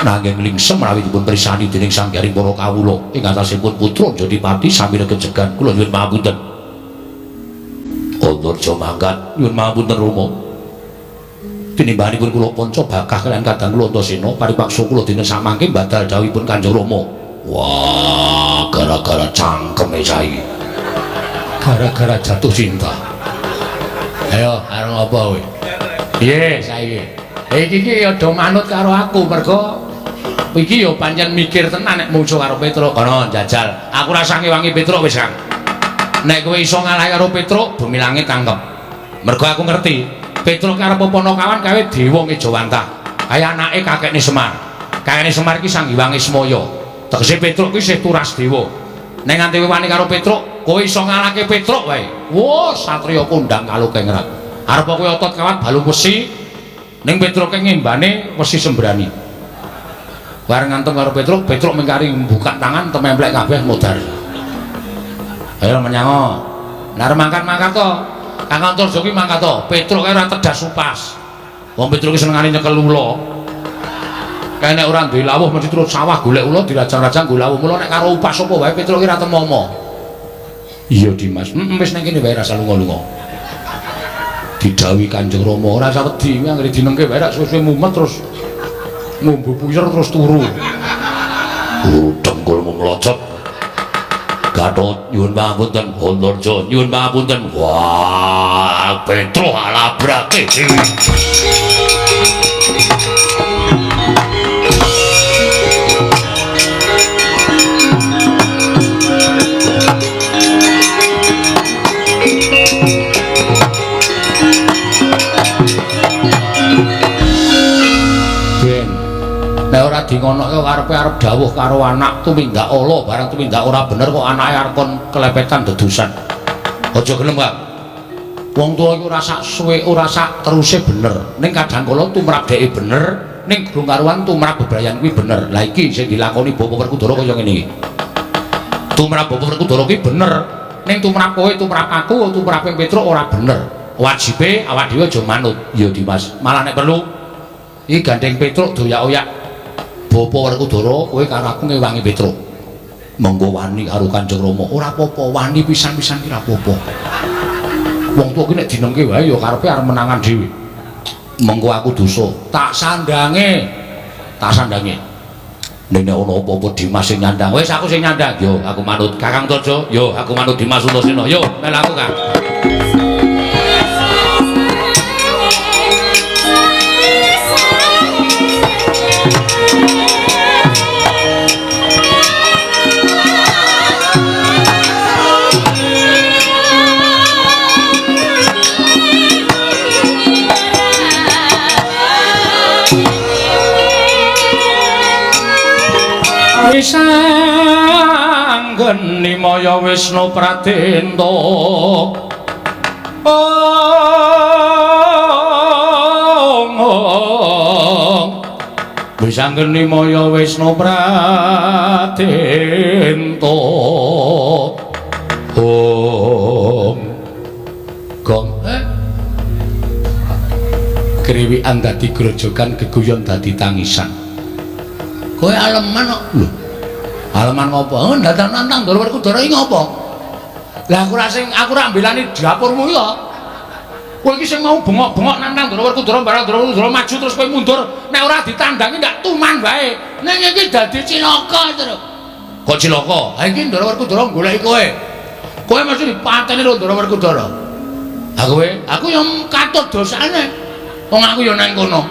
Nanging lingsem menawi dipun prisani dening sanggaring para kawula ing atasipun putra Jodipati sami regejegan kula nyuwun pangapunten. Antarja mangkat nyuwun pangapunten Rama. Tinimbanipun kula panca bakah kaliyan kadang kula Antasena paripaksa kula dina samangke badal dawuhipun Kanjeng Rama. Wah, gara-gara cangkeme saiki. Gara-gara jatuh cinta. Ayo, areng apa kowe? Piye saiki? Iki ya do manut karo aku mergo iki ya pancen mikir tenan nek mungsuh karo Petruk. Kono jajal. Aku rasane wangi Petruk wis, Kang. Nek kowe iso ngalahi karo Petruk, bumi langit tangkep. Mergo aku ngerti, Petruk karo Ponokawan gawe dewa Ngejawantah. Kaya anake kakekne Semar. Kakekne Semar iki Sang Hyang Ismaya. Tegese Petruk kuwi isih turas dewa. Nek nganti wani karo Petruk, kowe iso ngalahke Petruk wae. Wo, satriya kondang kaluk kengrat. Arep kowe otot kawat balung wesi, ning Petruk ngembane wesi sembrani. Bareng ngantem karo Petruk, Petruk mengkari buka tangan tememplek kabeh modar. Ayo menyango. Nar mangkat-mangkat to. Kang Antarja ki mangkat to. Petruk ora tedas upas. Wong Petruk ki senengane nyekel ula. Kae nek ora duwe lawuh mesti terus sawah golek ula dirajang-rajang go lawuh. Mula nek karo upas sapa wae Petruk ki ra temomo. Iya Dimas, wis nang kene wae rasa lunga-lunga. Didhawuhi Kanjeng Rama ora usah wedi, anggere dinengke wae rak suwe-suwe mumet terus ngombe puyer terus turu. Dengkulmu melocot. Gatot nyuwun pangapunten, Antarja nyuwun pangapunten. Wah, Petruk alabrake dhewe. Nek ora dingonoke karepe arep dawuh karo anak tumindak ala barang tumindak ora bener kok anake arep kon kelepetan dedusan. Aja gelem, Kang. Wong tuwa iku ora sak suwe ora sak teruse bener. Ning kadang kala tumrap dheke bener, ning durung karuan tumrap bebrayan kuwi bener. Lah iki sing dilakoni Bapak Werkudara kaya ngene iki. Tumrap Bapak Werkudara kuwi bener, ning tumrap kowe, tumrap aku, tumrap Petruk ora bener. Wajibe awak dhewe aja manut. Ya Dimas, malah nek perlu iki gandeng Petruk doyak-oyak. Bapak Werkudara kowe karo aku ngewangi Petruk. Monggo wani karo Kanjeng Rama. Ora apa-apa, wani pisan-pisan ki ora apa-apa. Wong tuwa ki nek dinengke wae ya karepe arep menangan dhewe. Monggo aku dosa, tak sandange. Tak sandange. Nek ana apa-apa Dimas sing nyandang, wis aku sing nyandang. Yo aku manut Kakang Antarja, yo aku manut Dimas Antasena. Yo mel aku, Kang. Sanggeni Maya Wisnu Pratenta Wisanggeni Maya Wisnu Pratenta Gong kriwikan dadi grojogan geguyon dadi tangisan. Kowe aleman kok. Lho. Aleman ngopo? Ndadak nantang Ndara Werkudara iki ngopo? Lah aku ra mbelani dapurmu ya. Kowe iki sing mau bengok-bengok nantang Ndara Werkudara barang Ndara Werkudara maju terus kowe mundur. Nek ora ditandangi ndak tuman wae. Ning iki dadi cilaka terus. Kok cilaka? Ha iki Ndara Werkudara goleki kowe. Kowe mesti dipateni karo Ndara Werkudara. Ha kowe, aku yo katut dosane. Wong aku yo nang kono.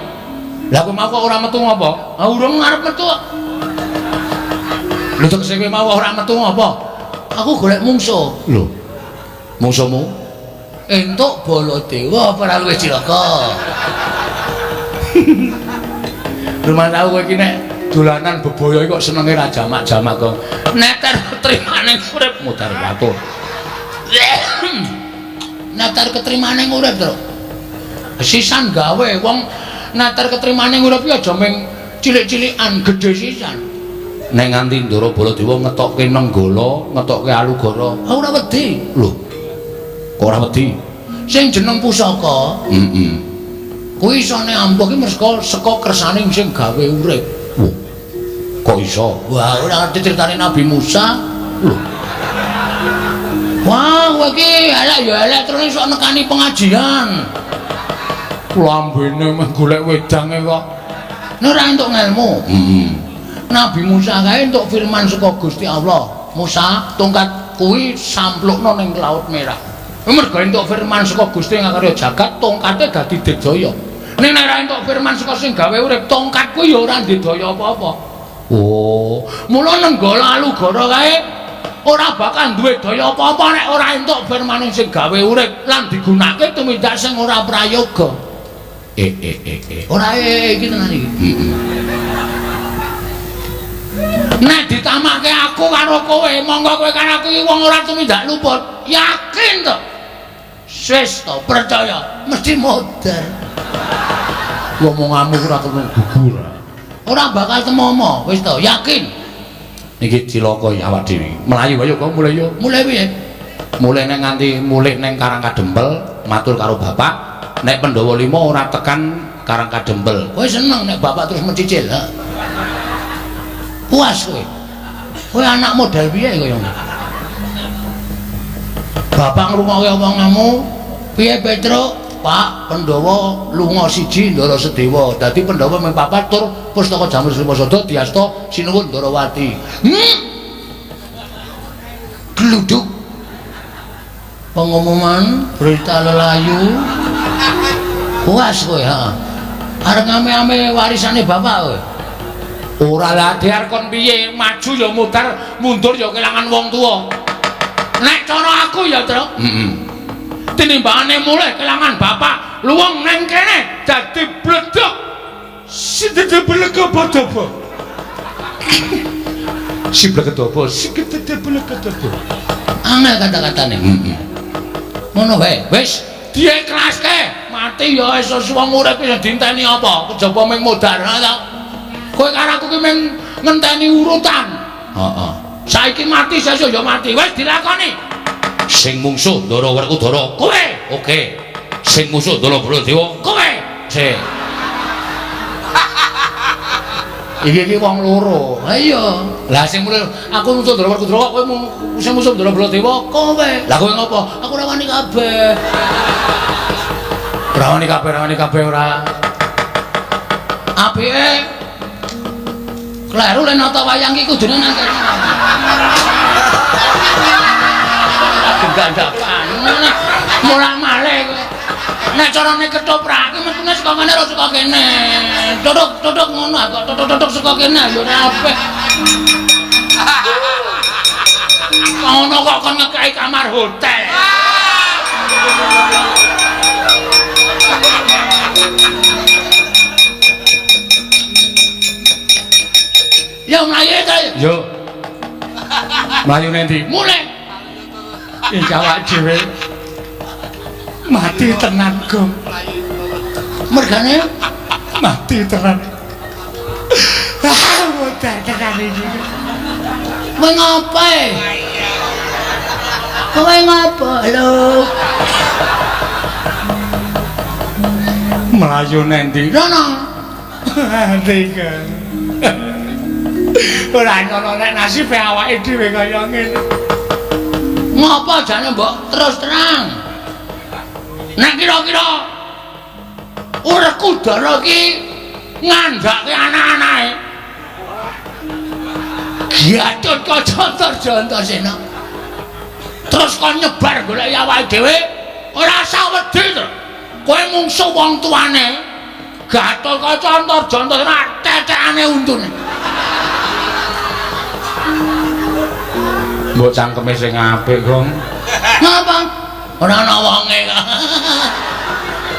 Lah kowe mau kok ora metu ngopo? Ha urung ngarep metu. Lho tegese kowe mau ora metu ngopo? Aku golek mungsuh. Lho. Musuhmu entuk Baladewa ora luwih cilaka. Rumah tahu kowe iki nek dolanan bebaya kok senenge ra jamak-jamak kok. Neter ketrimane urip mutar watur. Neter ketrimane urip, Tru. Sisan gawe wong neter ketrimane urip ya aja ming cilik-cilikan, gedhe sisan. nek nganti Ndara Baladewa ngetokke Nenggala, ngetokke Alugara. Ora wedi. Lho. Kok ora wedi? Sing jeneng pusaka, Heeh. kuwi isone ampuh ki merga saka kersaning sing gawe urip. Wah. Kok iso? Wah, ora ngerti critane Nabi Musa. Lho. Wah, kowe iki elek ya elek terus iso nekani pengajian. Lambene meh golek wedange kok. Nek ora entuk ngelmu. Heeh. Nabi Musa kae entuk firman saka Gusti Allah. Musa, tongkat kuwi samplukno ning Laut Merah. Mergo entuk firman saka Gusti ngakarya jagat, tongkate dadi digdaya. Nek ora entuk firman saka sing gawe urip, tongkat kuwi ya ora digdaya apa-apa. Oh, Mula Nenggala Alugara kae ora bakal duwe daya apa-apa nek ora entuk firman sing gawe urip lan digunakake tumindak sing ora prayoga. Ora iki tenan iki. Heeh. Nek ditamake aku karo kowe, monggo kowe karo aku iki wong ora tumindak luput. Yakin to? Wis to, percaya, mesti modar. Ngomonganmu ora kena gugur. Ora bakal temomo, wis to, yakin. Niki cilaka ya awak dhewe. Melayu ayo kok mulai yo. Mulai piye? Mulai neng nganti mulih neng Karangkadempel matur karo bapak. Nek Pandhawa 5 ora tekan Karangkadempel. Kowe seneng nek bapak terus mencicil, ha? Puas kowe. Kowe anak modal piye kaya ngono? Bapak ngrungokke omonganmu, piye Petruk? Pak, Pandhawa lunga siji Ndara Sedewa. Dadi Pandhawa mung papat tur Pustaka Jamur Srimasada diasta sinuwun Ndarawati. Gluduk. Pengumuman berita lelayu. Puas kowe, ha. Arep ngame-ame warisane bapak kowe. Ora lah diar kon piye, maju ya mudar, mundur ya kelangan wong tuwa. Nek cara aku ya, Truk. Heeh. Tinimbangane mulih kelangan bapak, luwung neng kene dadi bledok. Sidede belegobodobo. Si blegedobo, si Sidede belegodobo. Angel kata-katane. heeh. Ngono wae, wis diiklaske. Mati ya iso wong urip iso dinteni apa? Kejaba ming modar ta. Kowe karo aku ki ming ngenteni urutan. Heeh. Saiki mati sesuk ya mati. Wis dilakoni. Sing mungsuh Ndara Werkudara. Kowe. Oke. Sing musuh Ndara Baladewa. Kowe. Sik. Iki wong loro. Ha iya. Lah sing mulih aku musuh Ndara Werkudara, kowe sing musuh Ndara Baladewa, kowe. Lah kowe ngopo? Aku ora wani kabeh. Ora wani kabeh ora. Apike kleru le nata wayang iki kudune nang kene. Gendakan. Mulang-malih kowe. Nek carane ketoprake mestine saka kene ora saka kene. Duduk ngono kok duduk saka kene ya ora apik. Ngono kok kon ngekeki kamar hotel. Ya mlayu ta. Yo. Mlayu nendi? Mulai. Iki awak dhewe mati tenan, Gong. Mergane Mati tenan. modal tenan iki. Kowe ngopo? Kowe ngopo lho? Melayu nendi? Rono. Tiga. Ora ngono nek nasibe awake dhewe kaya ngene. Ngopo jane mbok terus terang? Nek kira-kira Werkudara ki ngandhake anak-anake. Giatut Kacantarjanta Sena. Terus kon nyebar golek awake dhewe, ora usah wedi to. Kowe mungsuh wong tuane. Gatot Kacantarjanta Sena tetekane untune. Mbok cangkeme sing apik, Gong. Ngapa? ora ana wonge.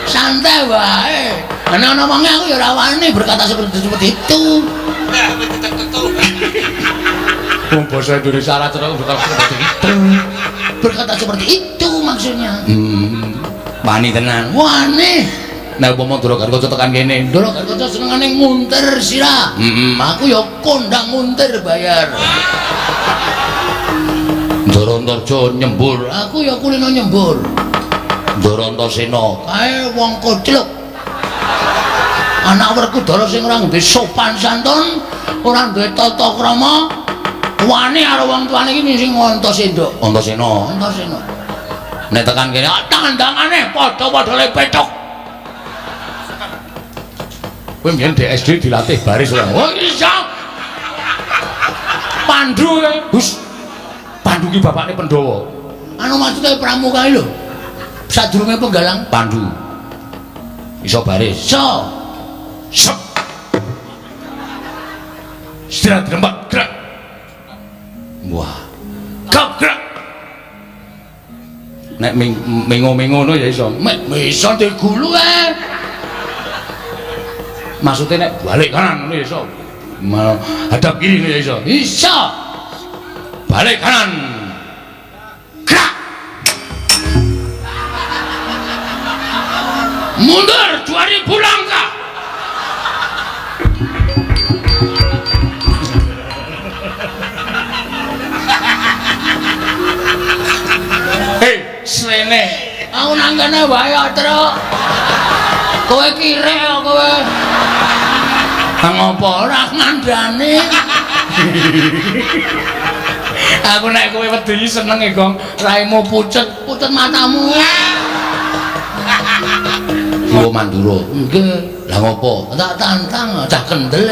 Santai wae. Ana wonge aku ya ora wani berkata seperti itu. Wong basa Indonesia ora terus berkata seperti itu. Berkata seperti itu maksudnya. Wani tenan. Wani. Nek umpama Duragarkaca tekan kene, Duragarkaca senengane nguntir sirah. Aku ya kondang nguntir bayar. Ndara Antarja nyembur, aku ya kulino nyembur. Ndara Antasena Kae wong kocluk. Anak Werkudara sing ora duwe sopan santun, ora duwe tata krama, wani karo wong tuane iki sing Antasena. Antasena. Antasena. Nek tekan kene tandangane padha-padha le petok. kowe mbiyen DSD dilatih baris ora? Oh iya. Pandu e. Hus. Pandu ki bapakne Pandhawa. Anu maksude pramuka lho. Sadurunge penggalang Pandu. Iso baris. so. Sep. Istirahat rembat gerak. Wah. Kap gerak. Nek mengo-mengo ngono ya iso. Iso digulu Maksudnya nek balik kanan ngono ya iso. Hadap kiri ngono ya iso. Iso. Balik kanan. Gerak. Mundur 2000 langkah. Hei, srene. Aku nang kene wae, Truk. Kowe kire kok kowe. Ngopo ora ngandani? Aku nek kowe wedi seneng e, Gong. Raimu pucet matamu. Yo Mandura. Nggih. Lah ngopo? Tak tantang cah kendel.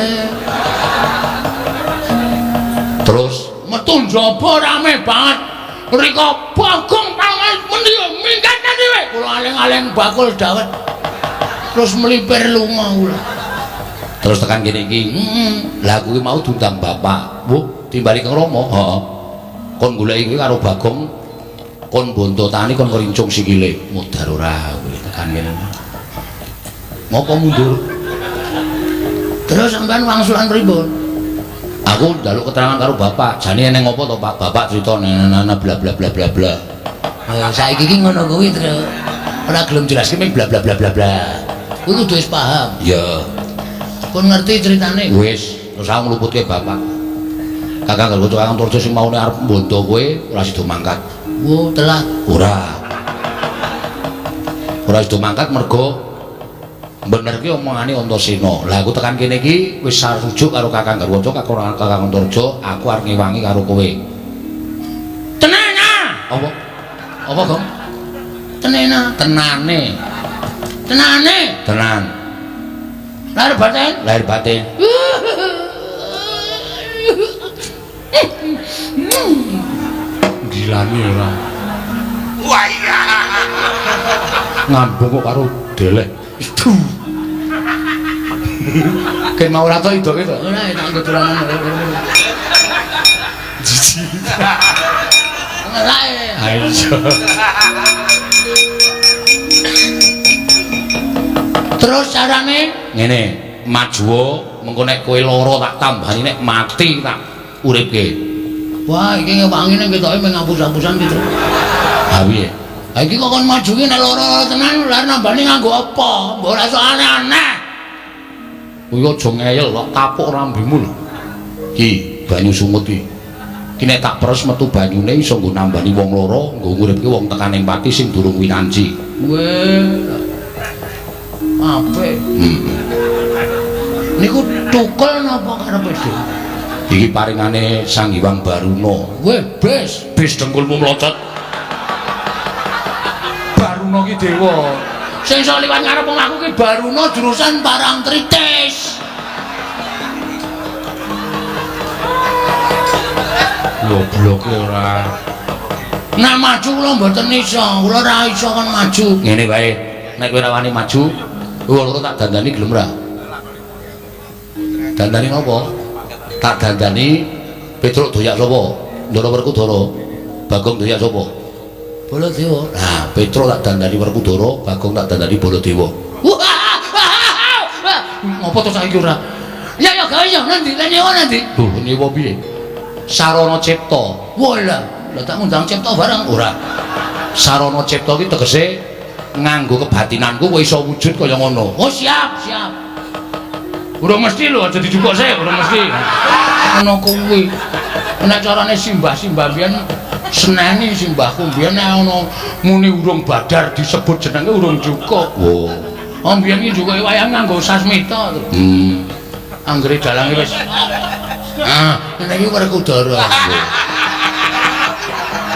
Terus Metu njaba rame banget. Rika Bagong tangan mendi minggat dhewe. Kula aling-aling bakul dawet. Terus melipir lunga kula. terus tekan kene iki. Lah kuwi mau diundang bapak. Bu, timbali Kang Rama. Heeh. Kon goleki karo Bagong. Kon bonto tani kon ngrincung sikile. Mudhar ora kuwi tekan kene. Ngopo mundur? Terus sampean wangsulan pripun? Aku njaluk keterangan karo bapak. Jane eneng ngopo to, Pak? Bapak crito nana bla bla bla bla bla. Saiki iki ngono kuwi, Truk. Ora gelem jelaske mung bla bla bla bla bla. Kuwi kudu wis paham. Ya, Kon ngerti ceritane? wis, terus aku ngluputke bapak. Kakang Garwaca Kakang Antarja sing maune arep mbondo kowe ora sida mangkat. Wo telat. Ora. Ora sida mangkat mergo bener ki omongane Antasena. Lah aku tekan kene iki wis sarujuk karo Kakang Garwaca Kakang Antarja, aku arep ngewangi karo kowe. Tenana. Apa? Apa, Gong? Tenena. Tenane. Tenane. Tenan. Lahir batin. Lahir batin. Gilane ora. Wah iya. Ngambung kok karo delek. Itu. Ken mau ora to idoke to. Ora tak ketulanan. Jiji. Ngelae. Ayo. Terus carane Ngene, maju mengko nek kowe lara tak tambani nek mati tak uripke. wah iki ngewangi ning ketoke mung ngapus-hapusan gitu. Ha piye? Ha iki kok kon maju ki nek lara tenan lare nambani nganggo apa? Mbok ora sok aneh-aneh. Kuwi aja ngeyel kok tapuk rambemu lho. Ki, banyu sumut ki. Ki nek tak peres metu banyune iso nggo nambani wong lara, nggo nguripke wong tekaning pati sing durung winanci. Weh. Apik. Niku tukel napa karepe Dik? Iki paringane Sang Hyang Baruna. Weh, bes. Bis dengkulmu mlocot. Baruna ki dewa. Sing iso liwat ngarep wong aku ki Baruna jurusan Parangtritis. Goblok ora. Nah maju kula mboten iso, kula ora iso kon maju. Ngene wae, nek kowe ora wani maju, kowe loro tak dandani gelem ora? Dandani napa? Tak dandani Petruk doyak sapa? Ndara Werkudara. Bagong doyak sapa? Baladewa. Nah, Petro tak dandani Werkudara, Bagong tak dandani Baladewa. Ngopo to saiki ora? Ya gawe ya nanti, lan nyewa nanti. Lho, nyewa piye? Sarana cipta. Walah, lah tak ngundang cipta barang ora. Sarana cipta ki tegese nganggo kebatinanku kowe iso wujud kaya ngono. Oh, siap. Ora mesti lho, aja dijukuk sik, ora mesti. Ana kuwi. Nek carane simbah biyen seneni simbahku biyen nek ana muni urung badar disebut jenenge urung cukup. Oh. Mbiyen iki juga wayang nganggo sasmita to. Anggere dalange wis. Ngene iki Werkudara.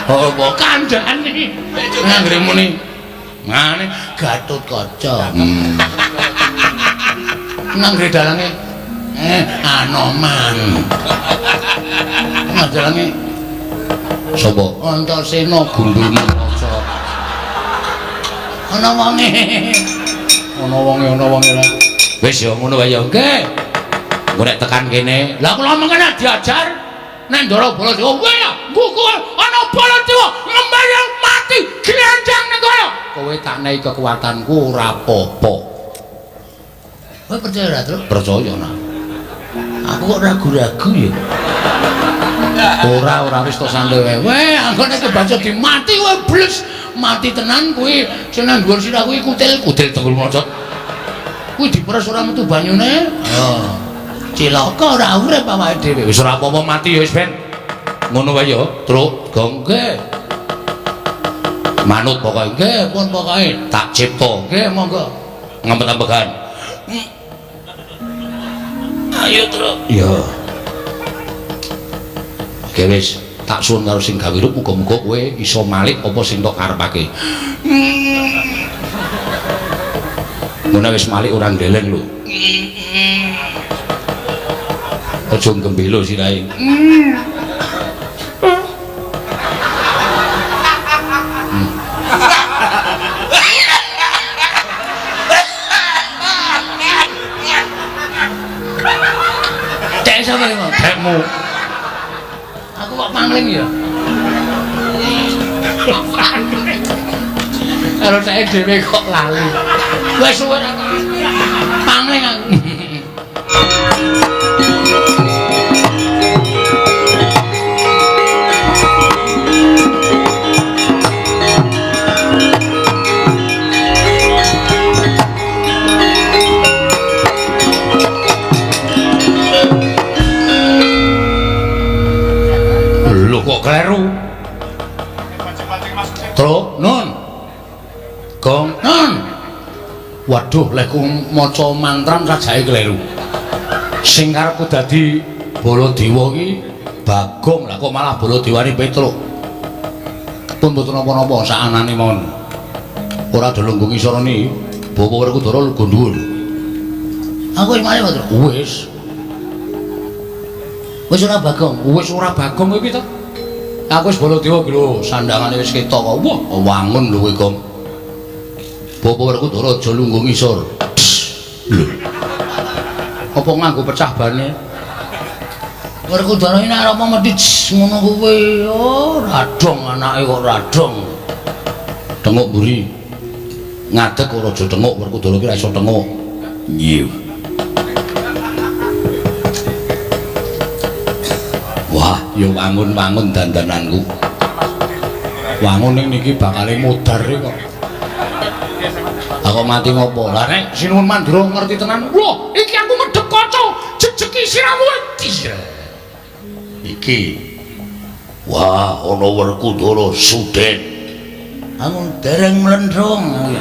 Oh, kok kandhane. Anggere muni ngene Gatotkaca. Anggere dalange Anoman. Dalange Sapa? Antasena Gundurna Kaca. Ana wonge. Ana wonge lah. Wis ya ngono wae ya. Nggih. Engko nek tekan kene, Lah kula mengene diajar nek Ndara Baladewa kowe ya buku ana Baladewa ngembayang mati glenjang ning kono. kowe tak nehi kekuatanku ora apa-apa. Kowe percaya ora, Tru? Percaya nah. Aku kok ragu-ragu ya. Ora wis to santai wae. Weh, anggone kebaca dimati kowe bles. Mati tenan kuwi sing nang dhuwur sirah kuwi kutil tenggul mocot. Kuwi diperes ora metu banyune. Yo. Cilaka ora urip awake dhewe. Wis ora apa-apa mati ya wis ben. Ngono wae ya, Truk. Gong nggih. Manut pokoke. Nggih, pun pokoke. Tak cipta. Nggih, monggo. Ngempet-empekan. Ayo, Truk. Ya. Oke wis, tak suwun karo sing gawe rup muga-muga kowe iso malik apa sing tok karepake. Ngono wis malik ora ndeleng lho. Aja gembelo sirahe. Cek sapa iki, Mas? Dekmu. Aku kok mangling ya. Karo saya dhewe kok lali. Wis suwe aku. Mangling aku. Lho kok kleru? Truk, Nun. Gong, Nun. waduh lek ku maca mantram sajake kleru. Sing karepku dadi Baladewa iki Bagong, lah kok malah Baladewane Petruk. Pun mboten napa-napa sak anane mawon. Ora delunggung isarane Bapak Werkudara lugu dhuwur. Aku iki mari, Mas. Wis, Wis ora Bagong. wis ora Bagong kowe piye to? Aku wis Baladewa iki lho, sandangane wis ketok kok. Wah, wangun lho kowe, Gong. Bapak Werkudara aja lungguh ngisor. Lho. Apa nganggo pecah bane? Werkudara ini arep medhit ngono kuwi. Oh, radong anake kok radong. Tenguk mburi. Ngadeg ora aja tenguk Werkudara ki ra iso tenguk. Nggih. Wah, ya wangun-wangun dandananku. Wangun ning niki bakale modar kok. Aku mati ngopo? Lah nek Sinuwun Mandura ngerti tenan. Wah, iki aku medhek kaca, jejeki siramu. Iki. Wah, ana Werkudara Suden. Aku dereng mlendrung.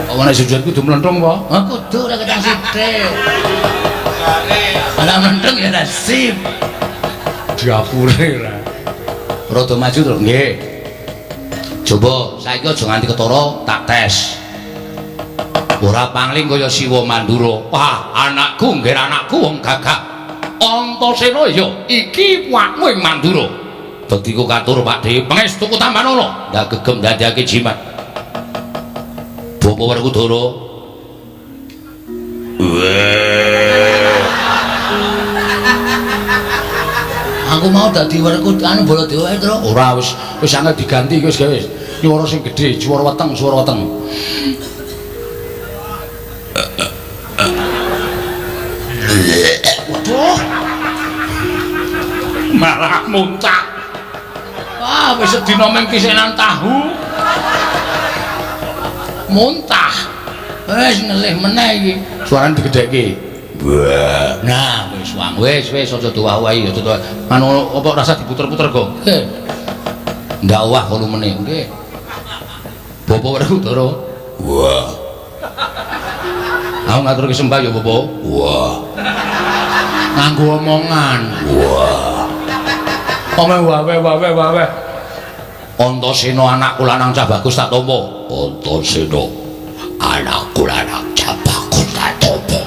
Apa nek sujud kudu mlenthung apa? Kudu ora ketang sithik. Ala mlendrung ya nasib. Diapure ra. Rada maju to, nggih. Coba saiki aja nganti ketara tak tes. Ora pangling kaya Siwa Mandura. Wah, anakku nggih anakku wong gagah. Antasena ya iki wakmu ing Mandura. Dadi ku katur Pakde, pangestuku tambanono ndak gegem dadekake jimat. Bapak Werkudara. Aku mau dadi Werkudara Baladewa itu. Ora wis angel diganti wis gawe. Swara sing gedhe, swara weteng, swara weteng. Waduh. Malah muncak. Wah, wis sedina ming kisenan tahu. Muntah. Wis ngelih meneh iki. Suarane digedhekke. Wah, nah wis wang wis aja diwawahi aja anu apa rasa diputer-puter kok. Nggih. Ndak wah volumene nggih. Bapak Werkudara. Wah. Aku ngaturke sembah ya, Bapak. Wah. Nganggo omongan. Wah. Omong wae. Antasena anakku lanang cah bagus tak tampa. Antasena anakku lanang cah bagus tak tampa.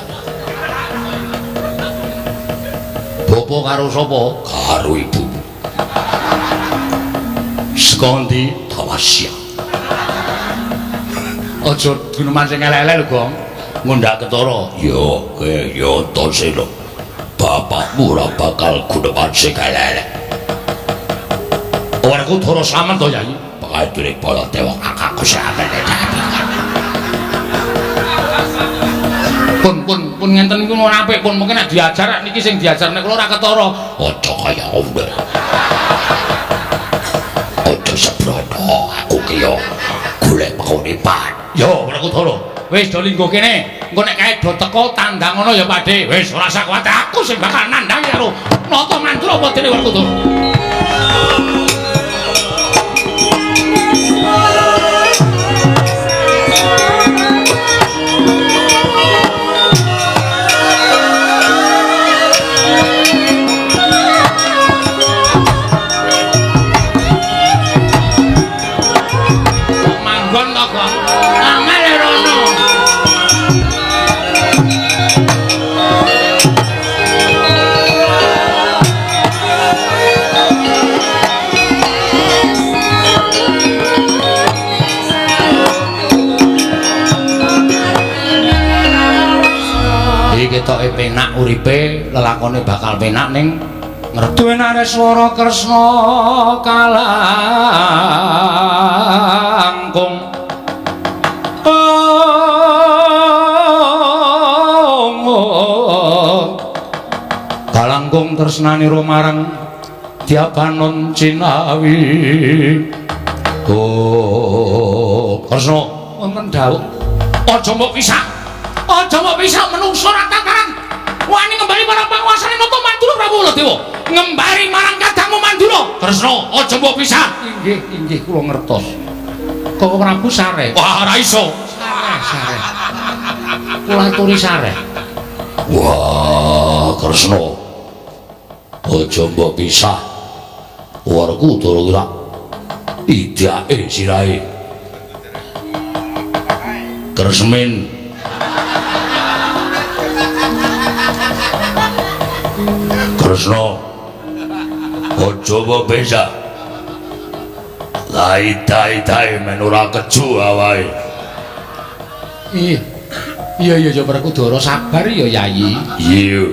Bapak karo sapa? Karo ibu. Saka ndi? Tawasya. Aja guneman sing elek-elek lho, Gong. Ngundak ketara. Yo, ya Antasena. Bapakmu ora bakal guneman sing elek-elek. Werkudara slamet to, Yai. Pangature Baladewa kakakku slamet. Pun ngenten niku ora apik, pun mungkin nek diajar niki sing diajarne kula ora ketara. Aja kaya ngono. Aja sebrono, aku ki yo golek penguripan. Yo, Werkudara. Wis do linggo kene. Engko nek kae do teko tandang ngono ya, Pakde. Wis ora usah kuwatir, aku sing bakal nandhangi karo Nata Mandura padene Werkudara. Ketoke penak uripe, lelakone bakal penak ning ngerduwe Nareswara Kresna kalangkung. Kalangkung tresnane marang Diapanon Cinawi. Oh, Kresna wonten dawuh, aja mbok pisah. Aja mbok pisah menungso ra tataran. Wani ngembari marang panguwasane Nata Mandura Prabu Baladewa. Ngembari marang kadangmu Mandura. Kresna, aja mbok pisah. Inggih, kula ngertos. Kok Prabu sare? Wah, ora iso. Sare. Kula aturi sare. Wah, Kresna. Aja mbok pisah. Werkudara ora idake sirahe. Kresmin Kresna, aja mbok pisah. Lai-tai men ora keju awake. Iya ya Werkudara, sabar ya Yayi. Iya.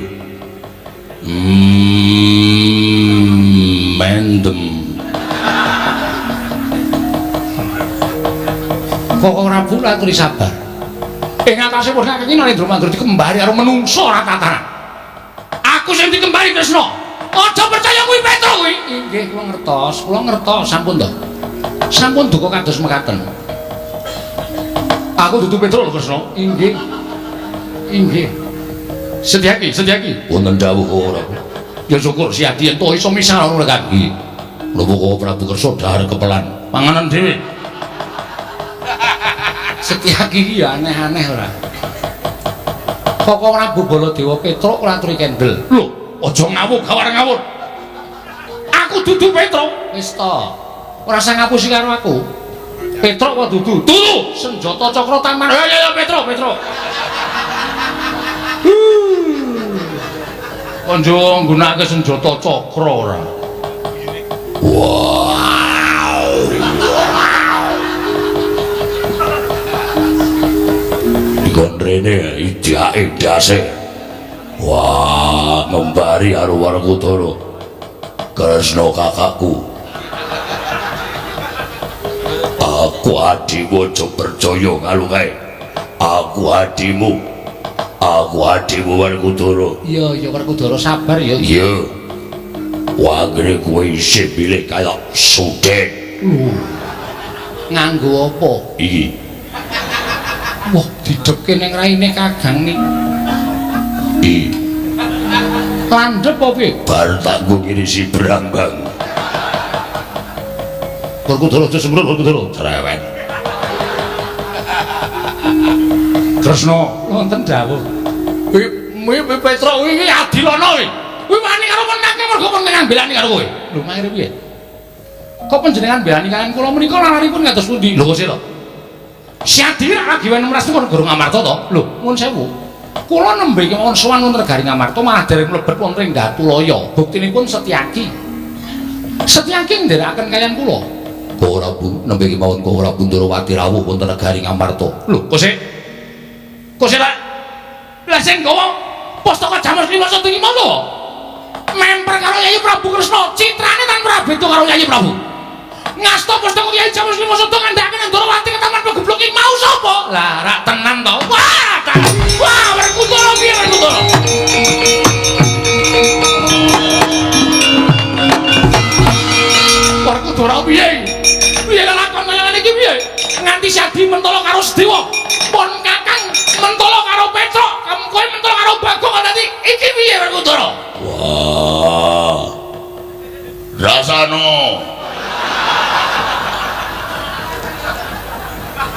Mendem. Kok ora pula aturi sabar. Ing atase pun iki Narendra Mandura dikembari karo menungso ora tataran. Aku sing dikembari Kresna. Aja percaya kuwi Petra kuwi. Inggih, kula ngertos, sampun to. Sampun duka kados mekaten. Aku dudu Petra lho Kresna. Inggih. Sedyaki. Wonten dawuh ora. Ya syukur si Adi ento iso misah ora kaki. Lho kok Prabu Kresna dahar kepelan. Panganan dhewe. Sedyaki ya aneh-aneh ora. Kok Prabu Baladewa Petruk ora aturi kendel. Lho, aja ngawur gawar-ngawur. Aku dudu Petruk. Wis to. Ora usah ngapusi karo aku. Petruk apa dudu? Turu. Senjata Cakra Taman. Ya Petruk. Konjo nggunakake senjata Cakra ora. Wow. Rene idake ndase. Wah, ngembari karo Werkudara. Kresna kakakku. Aku adikmu aja percaya karo kae. Aku adikmu. Aku adikmu Werkudara. Iya, ya Werkudara sabar ya. Iya. Wanggene kowe isih milih kaya sudet. Nganggo apa? Iki. Wah, didepke ning raine Kakang nih. Iki. Landhep apa piye? Bar tak nggo ngene si Brambang. Werkudara aja sembrot Werkudara. Cerewet. Kresna wonten dawuh. Kuwi Petra iki adilana kuwi. Kuwi wani karo menake mergo pengen belani karo kowe. Lho maire piye? Kok panjenengan belani kalian kula menika laranipun ngados pundi? Lho kok sira. Si Adi lagi wen mras niku Guru Ngamarta to. Lho, nuwun sewu. Kula nembe kemawon sowan wonten Negari Ngamarta malah dereng mlebet wonten ing Gatulaya. Buktinipun Setyaki. Setyaki ndherekaken kalian kula. Ora Bu, nembe kemawon kok ora Bundarawati rawuh wonten Negari Ngamarta. Lho, kok sik? Kok sik lah sing gawa Pustaka Jamus Lima Sedhi mau to? Memper karo Yayi Prabu Kresna, citrane tan ora beda karo Yayi Prabu. Ngasta Pustaka Yayi Jamus Lima Sedhi ngandhakaken Ndarawati ketaman pegeblok iki mau sapa? Lah, rak tenan to. Wah, Werkudara piye Werkudara? Werkudara piye? Piye lakon kaya ngene iki piye? Nganti Sadi mentala karo Sedewa. Pon Kakang mentala karo Petruk, kowe mentala karo Bagong dadi iki piye Werkudara? Wah. Rasano.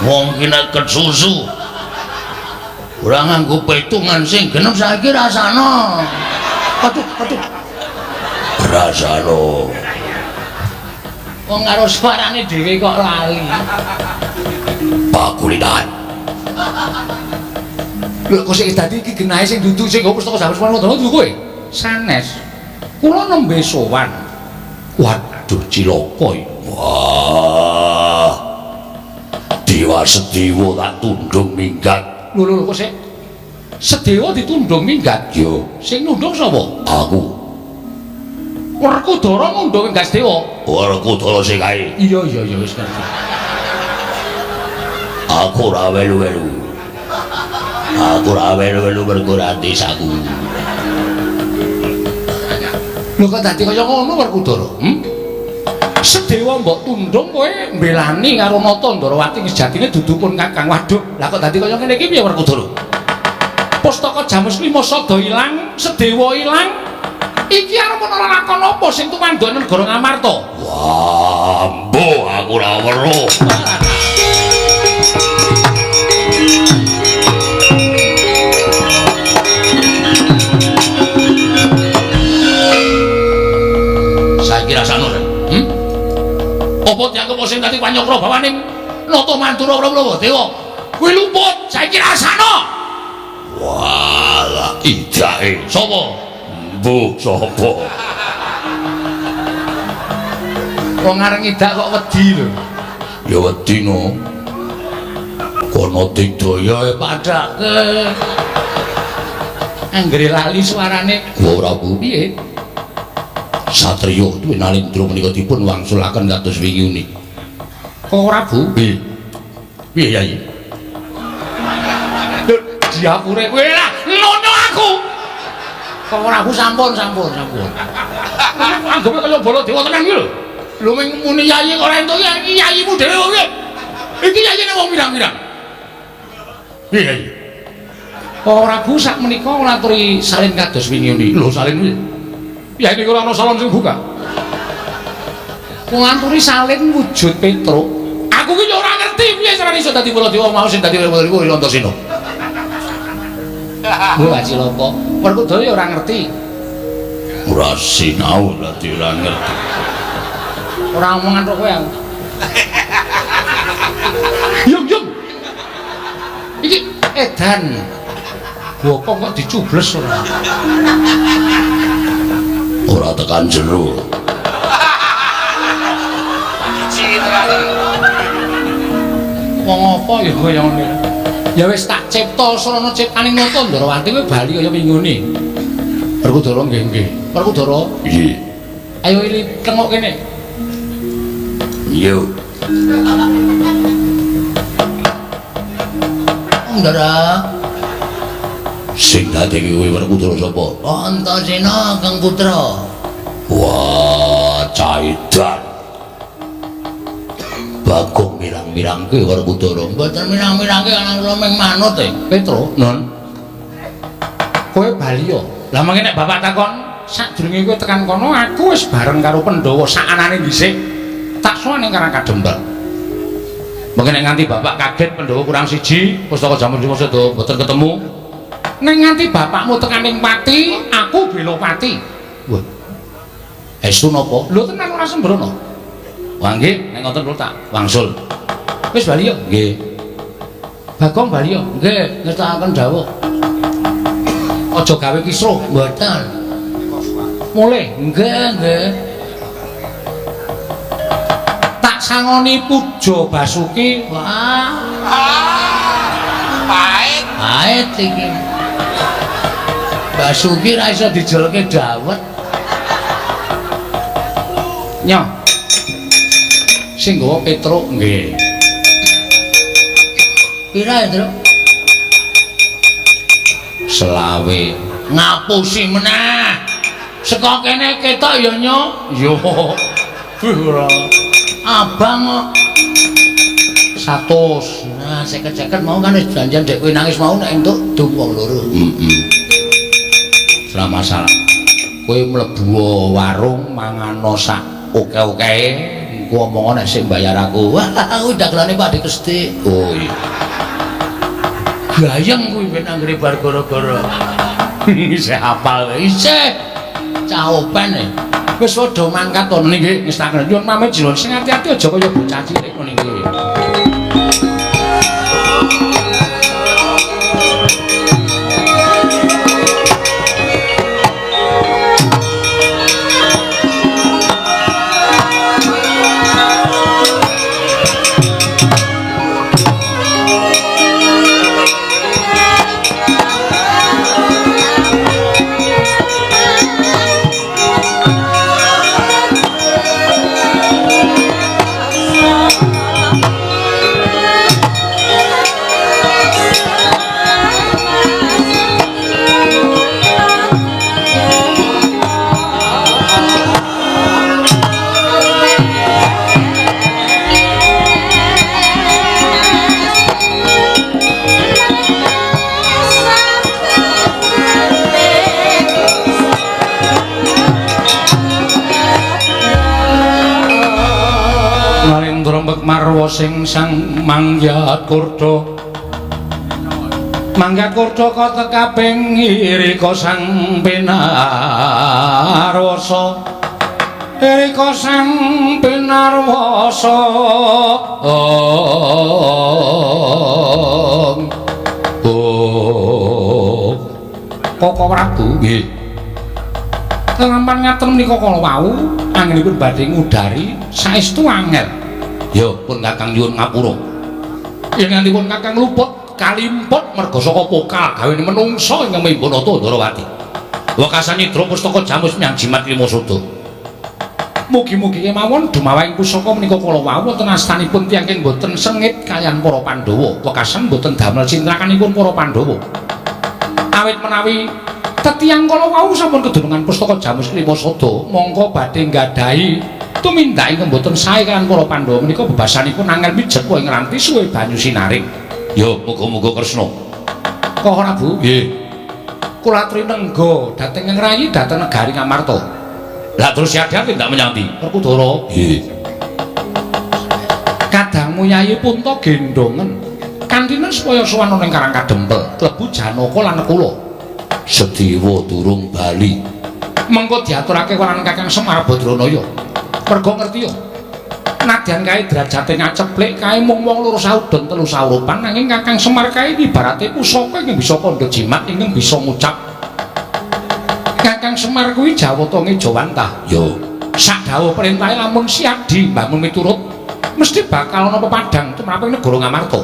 Wong ki nek kesusu ora nganggo petungan sing genep saiki rasana. Aduh. Rasano. Wong karo suarane dhewe kok lali. Pakulitan. Lho kok sik dadi iki genahe sing dudu sing nggo Pustaka Jamus Lima Sedhi dudu kowe? Sanes. Kula nembe sowan. Waduh cilaka iki. Wah. Dewa Sedewa tak tundung minggat. Lho kok sik Sedewa ditundung minggat. Yo, Sing nundung sapa? aku. Werkudara nundung minggat Sedewa. Werkudara sing kae. Iya wis ngerti. Aku ora welu-welu. Aku ora welu-welu mergo ora desaku. Lho kok dadi kaya ngono Werkudara? Sedewa mbok tundung kowe mbelani karo Nata Ndarawati sejatine dudu pun Kakang. Waduh, lah kok dadi kaya ngene iki piye Werkudara? Pustaka Jamus Lima Sedhi ilang, Sedewa ilang. Iki arep ana lakon apa sing tumandhone negara Ngamarta? Wah, mbuh aku ora weruh. Saiki rasane. Apa dianggep sing dadi panyokra bawaning Nata Mantura Prabu Dewa? Kuwi luput, saiki rasana. Walah, idake sapa? Mbuh sapa? Wong areng idak kok wedi lho. Ya wedi no. Kono digdaya Padake. Anggere lali suarane. ora Bu. Piye? Satriya duwe nalindra menika dipun wangsulaken kados wingi. Kok ora Bu? Piye? Piye Yayi? Lho, diapure kowe lah ngono aku. Kok ora Bu sampun. Anggepe kaya bala dewa tenan iki lho. Lho ming muni Yayi kok ora entuk iki yayimu dhewe kok piye? Iki yayine wong pirang-pirang. Piye Yayi? Kok ora Bu sak menika ngaturi salin kados wingi. Lho salin piye? Ya ini ora ana salon sing buka. Ngaturi salin wujud Petruk. Aku ki ora ngerti piye carane iso dadi Baladewa mau sing dadi Werkudara iki Antasena. Lho Cilaka, Werkudara ya ora ngerti. Ora sinau dadi ora ngerti. Ora omongan kok kowe aku. Yung. Iki edan. Bokong kok dicubles ora. Ora tekan jero. Wong apa ya kowe yang ngene. Ya wis tak cipta srana ciptaning Nata Ndarawati kowe bali kaya mingune. Werkudara nggih. Werkudara. Piye? Ayo ini kengok kene. Yo. Ndara. Sing dadi kowe Werkudara sapa? Antasena Kang Putra. Wah, caidan. Bagong mirang-mirangke Werkudara. Mboten mirang-mirangke ana kula ming manut e. Petro, Nun. Kowe bali yo. Lah mengke nek bapak takon, sadurunge kowe tekan kono aku wis bareng karo Pandhawa sakanane dhisik. Tak sowan ning Karang Kadempel. Mengke nek nganti bapak kaget Pandhawa kurang siji, Pustaka Jamus Sada mboten ketemu. Nek nganti bapakmu tekan ning Pati, aku bela Pati. Wah. Estu napa? Lho tenan ora sembrono. Wah nggih, nek ngoten kula tak wangsul. Wis bali yo? Nggih. Bagong bali yo? Nggih, ngertakaken dawuh. Aja gawe kisruh, mboten. Mulih, nggih. Tak sangoni Puja Basuki. Wah. Pait iki. Basuki ra iso dijolke dawet. Nyo. Sing nggawa Petruk nggih. Pira ya, Truk? 20. Ngapusi meneh. Saka kene ketok ya, Nyo. Yo. Ora. Abang kok 100. nah 50-50 mau kan wis janjian dek kowe nangis mau nek entuk dung wong loro. Ora masalah. Kowe mlebu warung mangano sak oke-okee, engko omong nek sing bayar aku. Wah, aku dagelane Pak Kesti. Oh iya. Gayeng kuwi ben anggere bar gara-gara. Isih hafal Isih cah open e. wis padha mangkat to niki wis tak nyuwun pamit jenengan sing ati-ati aja kaya bocah cilik ngono iki. Marwa sing sang Mangyat Kurda Mangyat Kurda kota kaping irika sang Pinarwasa irika sang Pinarwasa Koko Prabu nggih Kelampan ngaten menika kala wau anggenipun badhe ngudari saestu angel. Ya pun Kakang nyuwun ngapura. Yen ngantipun Kakang luput kalimput merga saka pokal gawene menungsa ingkang Mimbonata Ndarawati. Wekasan Nidra Pustaka Jamus nyang Jimat Limasada. Mugi-mugi kemawon dumawahing pusaka menika kala wau wonten astanipun tiyang ing boten sengit kaliyan para Pandhawa. Wekasan boten damel cintrakanipun para Pandhawa. Awit menawi tetiyang kala wau sampun kedunungan Pustaka Jamus Limasada, mongko badhe nggadahi tumindak ingkang mboten sae kan para Pandhawa menika bebasanipun angel mijet wae ngranti suwe banyu sinaring. Ya muga-muga Kresna. Kok ora Bu? Nggih. Kula aturi nengga dhateng ngrayi dhateng negari Ngamarta. Lah terus siap-siap ndak menyang ndi? Werkudara. Nggih. Kadangmu Yayi Punta gendongen. Kantinen supaya sowan ning Karang Kadempel, klebu Janaka lan kula. Sediwa durung bali. Mengko diaturake kelawan Kakang Semar Badranaya. Mergo ngerti yo. Nadyan kae derajate ngaceplik kae mung wong loro saudon telu saurupan nanging Kakang Semar kae ibarate pusaka ingkang bisa kandha jimat ingkang bisa ngucap. Kakang Semar kuwi Jawata Ngejawantah. Yo, sak dawuh perintahe lamun siadi mbangun miturut mesti bakal ana pepadang tumraping negara Ngamarta.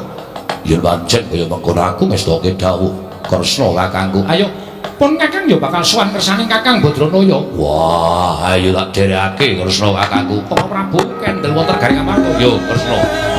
Yen pancen kaya mengkono aku mestake dawuh Kresna kakangku. Ayo pun Kakang ya bakal sowan kersaning Kakang Badranaya. Wah, ayo tak dherekake Kresna kakangku. Para Prabu kendel wonten garing amarga. Yo Kresna.